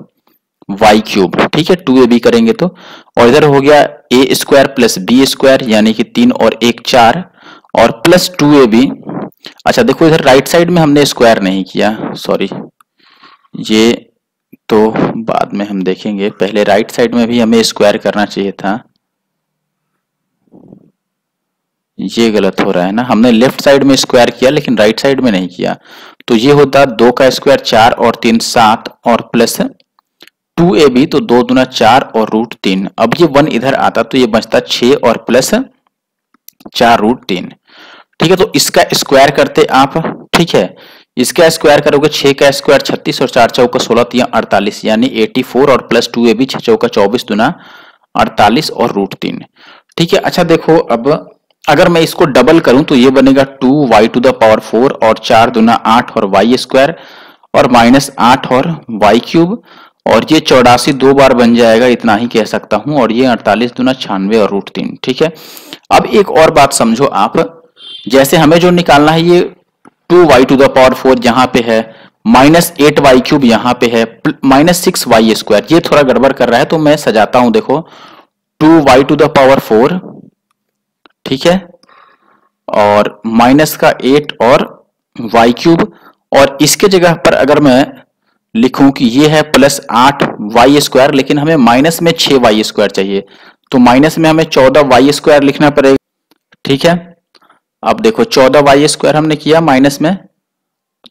y³। ठीक है, 2ab करेंगे तो, और इधर हो गया a² प्लस b² यानी कि 3 और 1 4 और प्लस 2ab। अच्छा देखो इधर राइट साइड में हमने स्क्वायर नहीं किया, सॉरी ये तो बाद में हम देखेंगे, पहले राइट साइड में भी हमें स्क्वायर करना चाहिए था, ये गलत हो रहा है ना, हमने लेफ्ट साइड में स्क्वायर किया लेकिन राइट साइड में नहीं किया, तो ये होता 2 का स्क्वायर 4 और 3 7 और प्लस 2ab, तो 2 दूना 4 और √3। अब ये 1 इधर आता तो ये बचता 6 और प्लस 4√3। ठीक है, तो इसका स्क्वायर करते आप, ठीक है इसका स्क्वायर करोगे 6 का स्क्वायर 36 और 4 चौका 16 3 48 यानी 84 और प्लस 2ab 6 चौका 24 दूना 48 और √3। ठीक है, अच्छा देखो अब अगर मैं इसको डबल करूं तो ये बनेगा 2y⁴ और 4 दूना 8 और y² और माइनस 8 और y³ और ये 84 दो बार बन जाएगा, इतना ही कह सकता हूं। और ये 48 दूना 96 और √3, ठीक है। अब एक और बात समझो आप, जैसे हमें जो निकालना है ये 2y⁴ यहाँ पे है, -8y³ यहाँ पे है, -6y², ये थोड़ा गड़बड़ कर रहा है तो मैं सजाता हूं। देखो 2y⁴, ठीक है, और -8 और y³, और इसके जगह पर अगर मैं लिखूं कि ये है +8y², लेकिन हमें माइनस में 6y² चाहिए, तो माइनस में हमें 14y² लिखना पड़ेगा, ठीक है। अब देखो 14y² हमने किया माइनस में,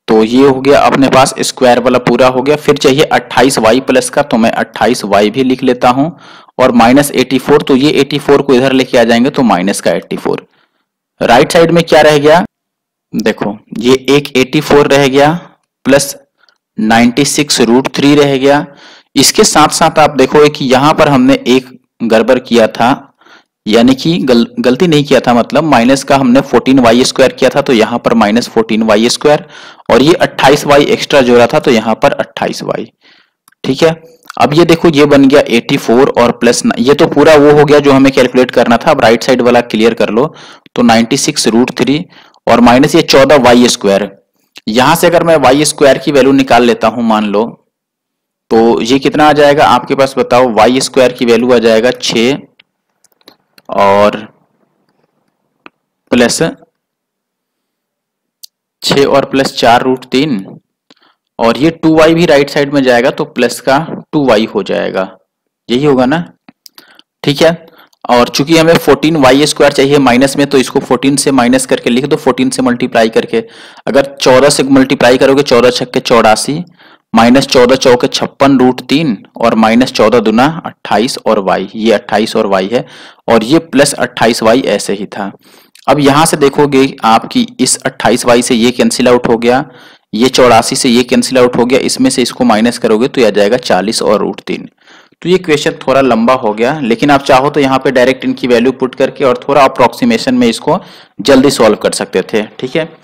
तो ये हो गया अपने पास स्क्वायर वाला पूरा हो गया। फिर चाहिए 28y प्लस का, तो मैं 28y भी लिख लेता हूं, और -84, तो ये 84 को इधर लेके आ जाएंगे तो माइनस का 84। राइट साइड में क्या रह गया, देखो ये एक 84 रह गया, प्लस 96√3 रह गया। इसके साथ साथ आप देखोगे कि यहां पर हमने एक गड़बड़ किया था, यानी कि गलती नहीं किया था, मतलब माइनस का हमने 14y² किया था, तो यहां पर -14y², और ये 28y एक्स्ट्रा जोड़ा था, तो यहां पर 28y, ठीक है। अब ये देखो ये बन गया 84 और प्लस, ये तो पूरा वो हो गया जो हमें कैलकुलेट करना था। अब राइट साइड वाला क्लियर कर लो, तो 96√3 और माइनस ये 14y²। यहां से अगर मैं y² की वैल्यू निकाल लेता हूं मान लो, तो ये कितना आ जाएगा आपके पास बताओ, y² की वैल्यू आ जाएगा 6 और प्लस 6 और प्लस 4√3, और ये 2y भी राइट साइड में जाएगा तो प्लस का 2y हो जाएगा, यही होगा ना, ठीक है। और चूंकि हमें 14y² चाहिए माइनस में, तो इसको 14 से माइनस करके लिख दो, 14 से मल्टीप्लाई करके। अगर 14 से मल्टीप्लाई करोगे, 14 छक्के 84, -14 चौके 56√3, और -14 दूना 28 और y, ये 28 और y है, और ये प्लस 28y ऐसे ही था। अब यहां से देखोगे आपकी इस 28y से ये कैंसिल आउट हो गया, ये 84 से ये कैंसिल आउट हो गया, इसमें से इसको माइनस करोगे तो यह आ जाएगा 40 और √3। तो ये क्वेश्चन थोड़ा लंबा हो गया, लेकिन आप चाहो तो यहाँ पे डायरेक्ट इनकी वैल्यू पुट करके और थोड़ा अप्रोक्सीमेशन में इसको जल्दी सॉल्व कर सकते थे, ठीक है।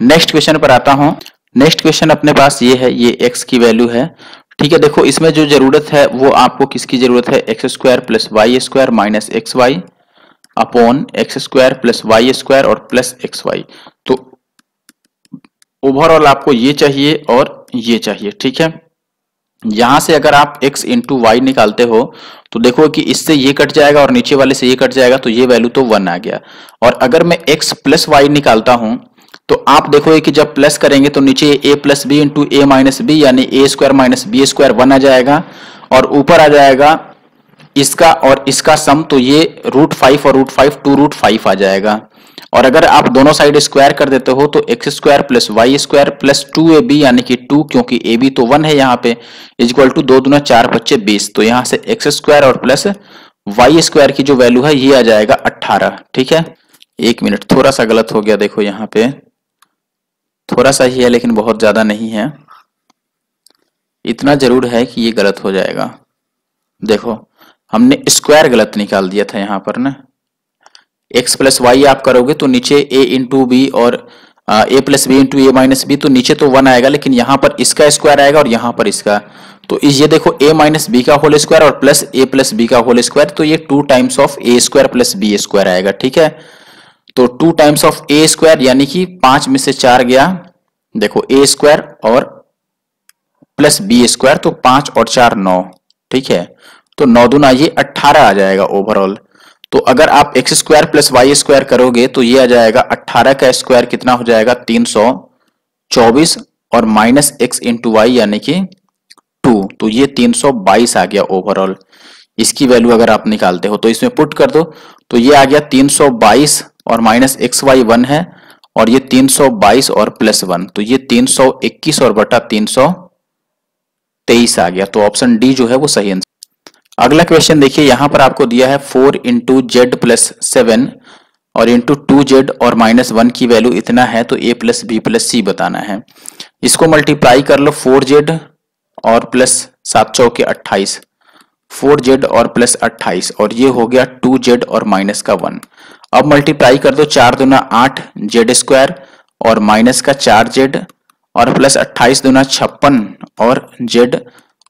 नेक्स्ट क्वेश्चन पर आता हूं। नेक्स्ट क्वेश्चन अपने पास ये है, ये x की वैल्यू है, ठीक है। देखो इसमें जो जरूरत है वो आपको किसकी जरूरत है, x² + y² minus xy upon x² + y² और प्लस xy। तो ओवरऑल आपको ये चाहिए और ये चाहिए, ठीक है। यहां से अगर आप x इंटू वाई निकालते हो तो देखो कि इससे ये कट जाएगा और नीचे वाले से ये कट जाएगा, तो ये वैल्यू तो 1 आ गया। और अगर मैं x + y निकालता हूं तो आप देखोगे कि जब प्लस करेंगे तो नीचे a + b into a - b, यानी a² - b² 1 आ जाएगा, और ऊपर आ जाएगा इसका और इसका सम, तो ये √5 और √5 2√5 आ जाएगा। और अगर आप दोनों साइड स्क्वायर कर देते हो तो x² + y² प्लस 2ab, यानी कि 2, क्योंकि ab तो 1 है यहाँ पे, इक्वल टू 2 दूना 4 25 20। तो यहाँ से x² और प्लस y² की जो वैल्यू है ये आ जाएगा 18, ठीक है। एक मिनट, थोड़ा सा गलत हो गया, देखो यहाँ पे थोड़ा सा ही है लेकिन बहुत ज्यादा नहीं है, इतना जरूर है कि ये गलत हो जाएगा। देखो हमने स्क्वायर गलत निकाल दिया था यहाँ पर ना, x + y आप करोगे तो नीचे a इंटू बी और a + b into a - b, तो नीचे तो 1 आएगा, लेकिन यहाँ पर इसका स्क्वायर आएगा और यहाँ पर इसका, तो ये देखो a - b का होल स्क्वायर और प्लस a + b का होल स्क्वायर, तो ये 2 टाइम्स ऑफ a² + b² आएगा, ठीक है। तो 2 टाइम्स ऑफ a² यानी कि 5 में से 4 गया, देखो a² और प्लस b², तो 5 और 4 9, ठीक है। तो 9 दूना ये 18 आ जाएगा ओवरऑल। तो अगर आप x² + y² करोगे तो ये आ जाएगा 18 का स्क्वायर कितना हो जाएगा 324, और माइनस x इंटू वाई यानी कि 2, तो ये 322 आ गया ओवरऑल। इसकी वैल्यू अगर आप निकालते हो तो इसमें पुट कर दो, तो ये आ गया 322 और माइनस xy 1 है, और ये 322 और प्लस 1, तो ये 321 और बटा 323 आ गया। तो ऑप्शन डी जो है वो सही आंसर। अगला क्वेश्चन देखिए, यहां पर आपको दिया है 4 इंटू जेड प्लस 7 और इंटू 2z और -1 की वैल्यू इतना है, तो a + b + c बताना है। इसको मल्टीप्लाई कर लो, 4z और प्लस 7 चौके 28, 4z और प्लस 28, और ये हो गया 2z और माइनस का 1। अब मल्टीप्लाई कर दो, 4 दूना 8 z² और माइनस का 4z और प्लस 28 दूना 56 और z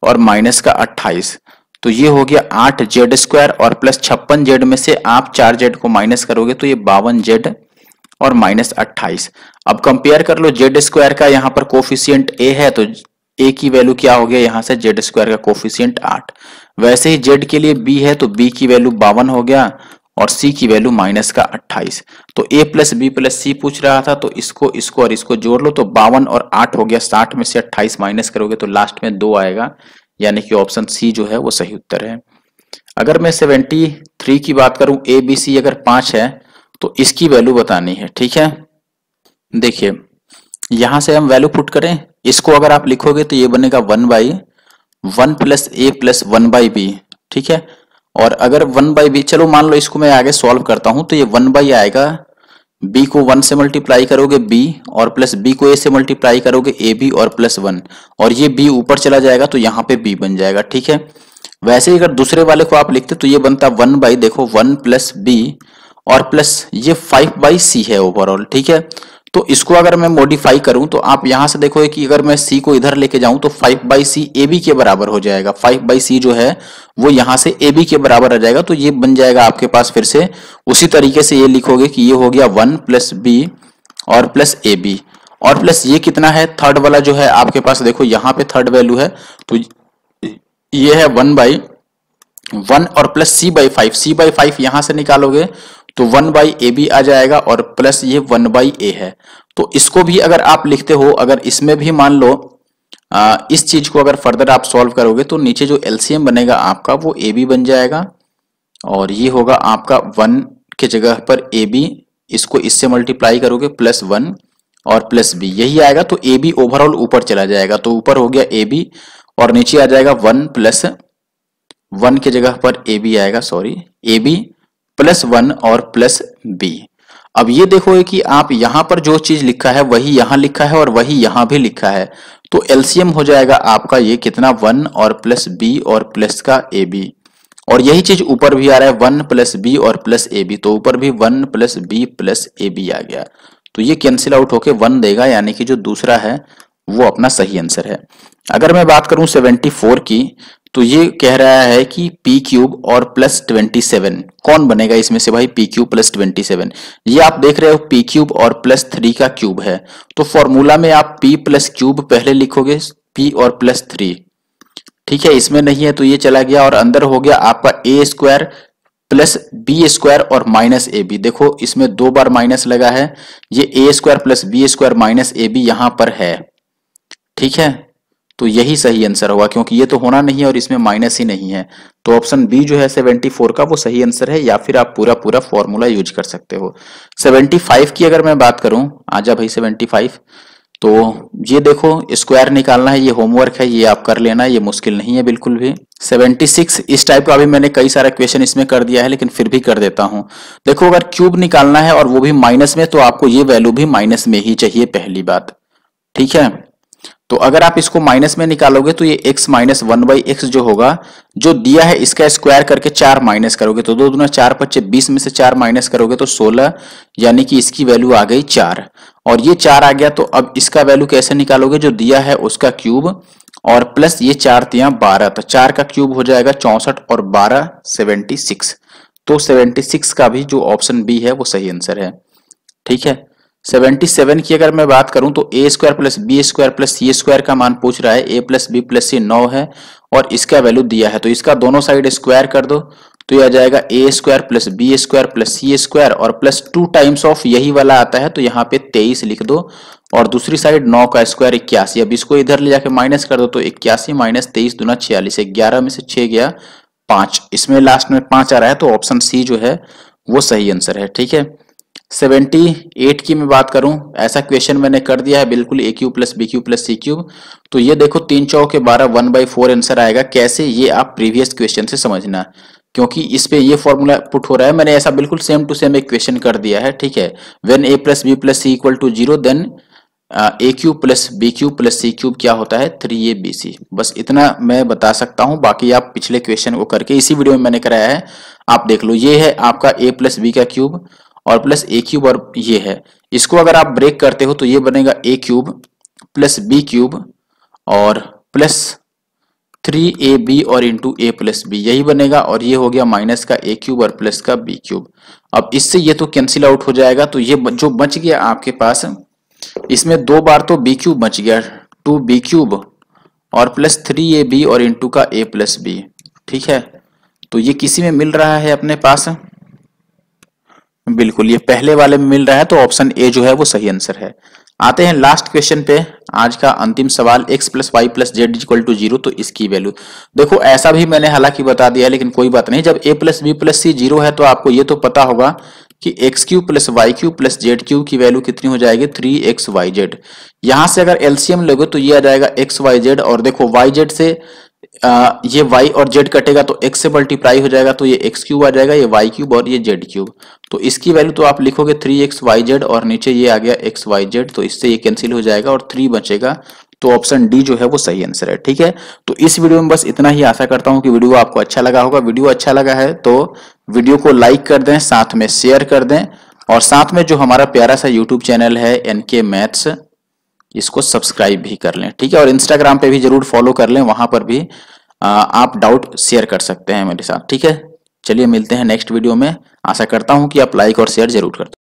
और माइनस का 28, तो ये हो गया 8 जेड स्क्वायर और प्लस 56 जेड में से आप 4 जेड को माइनस करोगे तो ये 52 जेड और माइनस 28। अब कंपेयर कर लो, जेड स्क्वायर का यहाँ पर कोफिशियंट ए है तो ए की वैल्यू क्या हो गया यहाँ से, जेड स्क्वायर का कोफिशियंट 8। वैसे ही जेड के लिए बी है तो बी की वैल्यू 52 हो गया और सी की वैल्यू माइनस का 28। तो ए प्लस बी प्लस सी पूछ रहा था तो इसको इसको और इसको जोड़ लो तो 52 और 8 हो गया, 60 में से 28 माइनस करोगे तो लास्ट में 2 आएगा, यानी कि ऑप्शन सी जो है वो सही उत्तर है। अगर मैं 73 की बात करूं, ए बी सी अगर 5 है तो इसकी वैल्यू बतानी है। ठीक है, देखिए यहां से हम वैल्यू पुट करें, इसको अगर आप लिखोगे तो ये बनेगा 1/1 प्लस ए प्लस 1/b। ठीक है, और अगर 1/b, चलो मान लो इसको मैं आगे सॉल्व करता हूं तो ये 1 आएगा, b को 1 से मल्टीप्लाई करोगे b और प्लस b को a से मल्टीप्लाई करोगे ab और प्लस 1, और ये b ऊपर चला जाएगा तो यहाँ पे b बन जाएगा। ठीक है, वैसे ही अगर दूसरे वाले को आप लिखते तो ये बनता 1/, देखो 1 प्लस b और प्लस ये 5/c है ओवरऑल। ठीक है, तो इसको अगर मैं मॉडिफाई करूं तो आप यहां से देखोगे कि अगर मैं c को इधर लेके जाऊं तो 5/c ab के बराबर हो जाएगा, 5/c जो है वो यहां से ab के बराबर आ जाएगा, तो ये बन जाएगा आपके पास फिर से उसी तरीके से ये लिखोगे कि ये हो गया 1 प्लस b और प्लस ab, और प्लस ये कितना है, थर्ड वाला जो है आपके पास, देखो यहाँ पे थर्ड वैल्यू है तो ये है 1/1 और प्लस c/5, c/5 यहां से निकालोगे तो 1/ab आ जाएगा और प्लस ये 1/a है। तो इसको भी अगर आप लिखते हो, अगर इसमें भी मान लो इस चीज को अगर फर्दर आप सॉल्व करोगे तो नीचे जो एलसीएम बनेगा आपका वो ab बन जाएगा, और ये होगा आपका 1 के जगह पर ab, इसको इससे मल्टीप्लाई करोगे प्लस 1 और प्लस b, यही आएगा तो ab ओवरऑल ऊपर चला जाएगा, तो ऊपर हो गया ab और नीचे आ जाएगा 1 प्लस 1 के जगह पर ab आएगा, सॉरी ab प्लस 1 और प्लस b। अब ये देखो कि आप यहां पर जो चीज लिखा है वही यहां लिखा है और वही यहां भी लिखा है, तो एलसीएम हो जाएगा आपका ये कितना, 1 और प्लस b और प्लस का ab, और यही चीज ऊपर भी आ रहा है 1 प्लस b और प्लस ab, तो ऊपर भी 1 प्लस b प्लस ab आ गया, तो ये कैंसिल आउट होके 1 देगा, यानी कि जो दूसरा है वो अपना सही आंसर है। अगर मैं बात करूं 74 की तो ये कह रहा है कि p क्यूब और प्लस 27 कौन बनेगा इसमें से भाई, p क्यूब प्लस 27, ये आप देख रहे हो p क्यूब और प्लस 3 का क्यूब है, तो फॉर्मूला में आप p प्लस क्यूब पहले लिखोगे, p और प्लस 3। ठीक है, इसमें नहीं है तो ये चला गया, और अंदर हो गया आपका a square plus b square और माइनस ए बी, देखो इसमें 2 बार माइनस लगा है, ये a square plus b square minus a b यहां पर है। ठीक है, तो यही सही आंसर होगा क्योंकि ये तो होना नहीं है और इसमें माइनस ही नहीं है, तो ऑप्शन बी जो है 74 का वो सही आंसर है, या फिर आप पूरा पूरा फॉर्मूला यूज कर सकते हो। 75 की अगर मैं बात करूं, आजा भाई 75, तो ये देखो स्क्वायर निकालना है, ये होमवर्क है, ये आप कर लेना, ये मुश्किल नहीं है बिल्कुल भी। 76 इस टाइप का अभी मैंने कई सारा क्वेश्चन इसमें कर दिया है लेकिन फिर भी कर देता हूं। देखो अगर क्यूब निकालना है और वो भी माइनस में, तो आपको ये वैल्यू भी माइनस में ही चाहिए पहली बात। ठीक है, तो अगर आप इसको माइनस में निकालोगे तो ये x माइनस 1/x जो होगा, जो दिया है इसका स्क्वायर करके 4 माइनस करोगे तो 2 दूना 4 25, 20 में से 4 माइनस करोगे तो 16, यानी कि इसकी वैल्यू आ गई 4, और ये 4 आ गया, तो अब इसका वैल्यू कैसे निकालोगे, जो दिया है उसका क्यूब और प्लस ये 4 तिया 12, तो 4 का क्यूब हो जाएगा 64 और 12 76, तो 76 का भी जो ऑप्शन बी है वो सही आंसर है। ठीक है, 77 की अगर मैं बात करूं तो a square plus b square plus c square का मान पूछ रहा है, a plus b plus c 9 है और इसका वैल्यू दिया है, तो इसका दोनों साइड स्क्वायर कर दो तो ये आ जाएगा a square plus b square plus c square और प्लस 2 टाइम्स ऑफ यही वाला आता है, तो यहाँ पे 23 लिख दो, और दूसरी साइड 9 का स्क्वायर 81, अब इसको इधर ले जाके माइनस कर दो तो 81 माइनस 23 दूना 46, 11 में से 6 गया 5, इसमें लास्ट में 5 आ रहा है, तो ऑप्शन सी जो है वो सही आंसर है। ठीक है, 78 की मैं बात करूं, ऐसा क्वेश्चन मैंने कर दिया है बिल्कुल, a cube plus b cube plus c cube, तो ये देखो 3 चौके 12 1/4 आंसर आएगा, कैसे ये आप प्रीवियस क्वेश्चन से समझना, क्योंकि इस पे ये फॉर्मूला पुट हो रहा है, मैंने ऐसा बिल्कुल सेम टू सेम एक क्वेश्चन कर दिया है। ठीक है, when a plus b plus c equal to 0 then a cube plus b cube plus c cube क्या होता है 3abc, बस इतना मैं बता सकता हूं, बाकी आप पिछले क्वेश्चन को करके इसी वीडियो में मैंने कराया है, आप देख लो। ये है आपका a प्लस बी का क्यूब और प्लस ए क्यूब, और ये है, इसको अगर आप ब्रेक करते हो तो ये बनेगा ए क्यूब प्लस बी क्यूब और प्लस 3ab और इंटू a प्लस बी, यही बनेगा। और ये हो गया माइनस का a क्यूब और प्लस का b क्यूब। अब इससे ये तो कैंसिल आउट हो जाएगा, तो ये जो बच गया आपके पास, इसमें 2 बार तो b क्यूब बच गया, 2b क्यूब और प्लस 3ab और इंटू का a प्लस बी। ठीक है, तो ये किसी में मिल रहा है अपने पास? बिल्कुल, ये पहले वाले में मिल रहा है, तो ऑप्शन ए जो है वो सही आंसर है। आते हैं लास्ट क्वेश्चन पे, आज का अंतिम सवाल। x plus y plus z equal to 0, तो इसकी वैल्यू देखो। ऐसा भी मैंने हालांकि बता दिया, लेकिन कोई बात नहीं। जब a plus b plus c 0 है, तो आपको ये तो पता होगा कि x cube plus y cube plus z cube की वैल्यू कितनी हो जाएगी, 3xyz। यहां से अगर एलसीएम लोगे तो ये आ जाएगा xyz, और देखो yz से ये y और z कटेगा तो x से मल्टीप्लाई हो जाएगा, तो ये x क्यूब आ जाएगा, ये y क्यूब और ये z क्यूब। तो इसकी वैल्यू तो आप लिखोगे 3xyz और नीचे ये आ गया xyz, तो इससे ये कैंसिल हो जाएगा और 3 बचेगा। तो ऑप्शन डी जो है वो सही आंसर है। ठीक है, तो इस वीडियो में बस इतना ही। आशा करता हूं कि वीडियो आपको अच्छा लगा होगा। वीडियो अच्छा लगा है तो वीडियो को लाइक कर दें, साथ में शेयर कर दें, और साथ में जो हमारा प्यारा सा यूट्यूब चैनल है NK मैथ्स, इसको सब्सक्राइब भी कर लें। ठीक है, और इंस्टाग्राम पे भी जरूर फॉलो कर लें, वहां पर भी आप डाउट शेयर कर सकते हैं मेरे साथ। ठीक है, चलिए मिलते हैं नेक्स्ट वीडियो में। आशा करता हूं कि आप लाइक और शेयर जरूर करते हैं।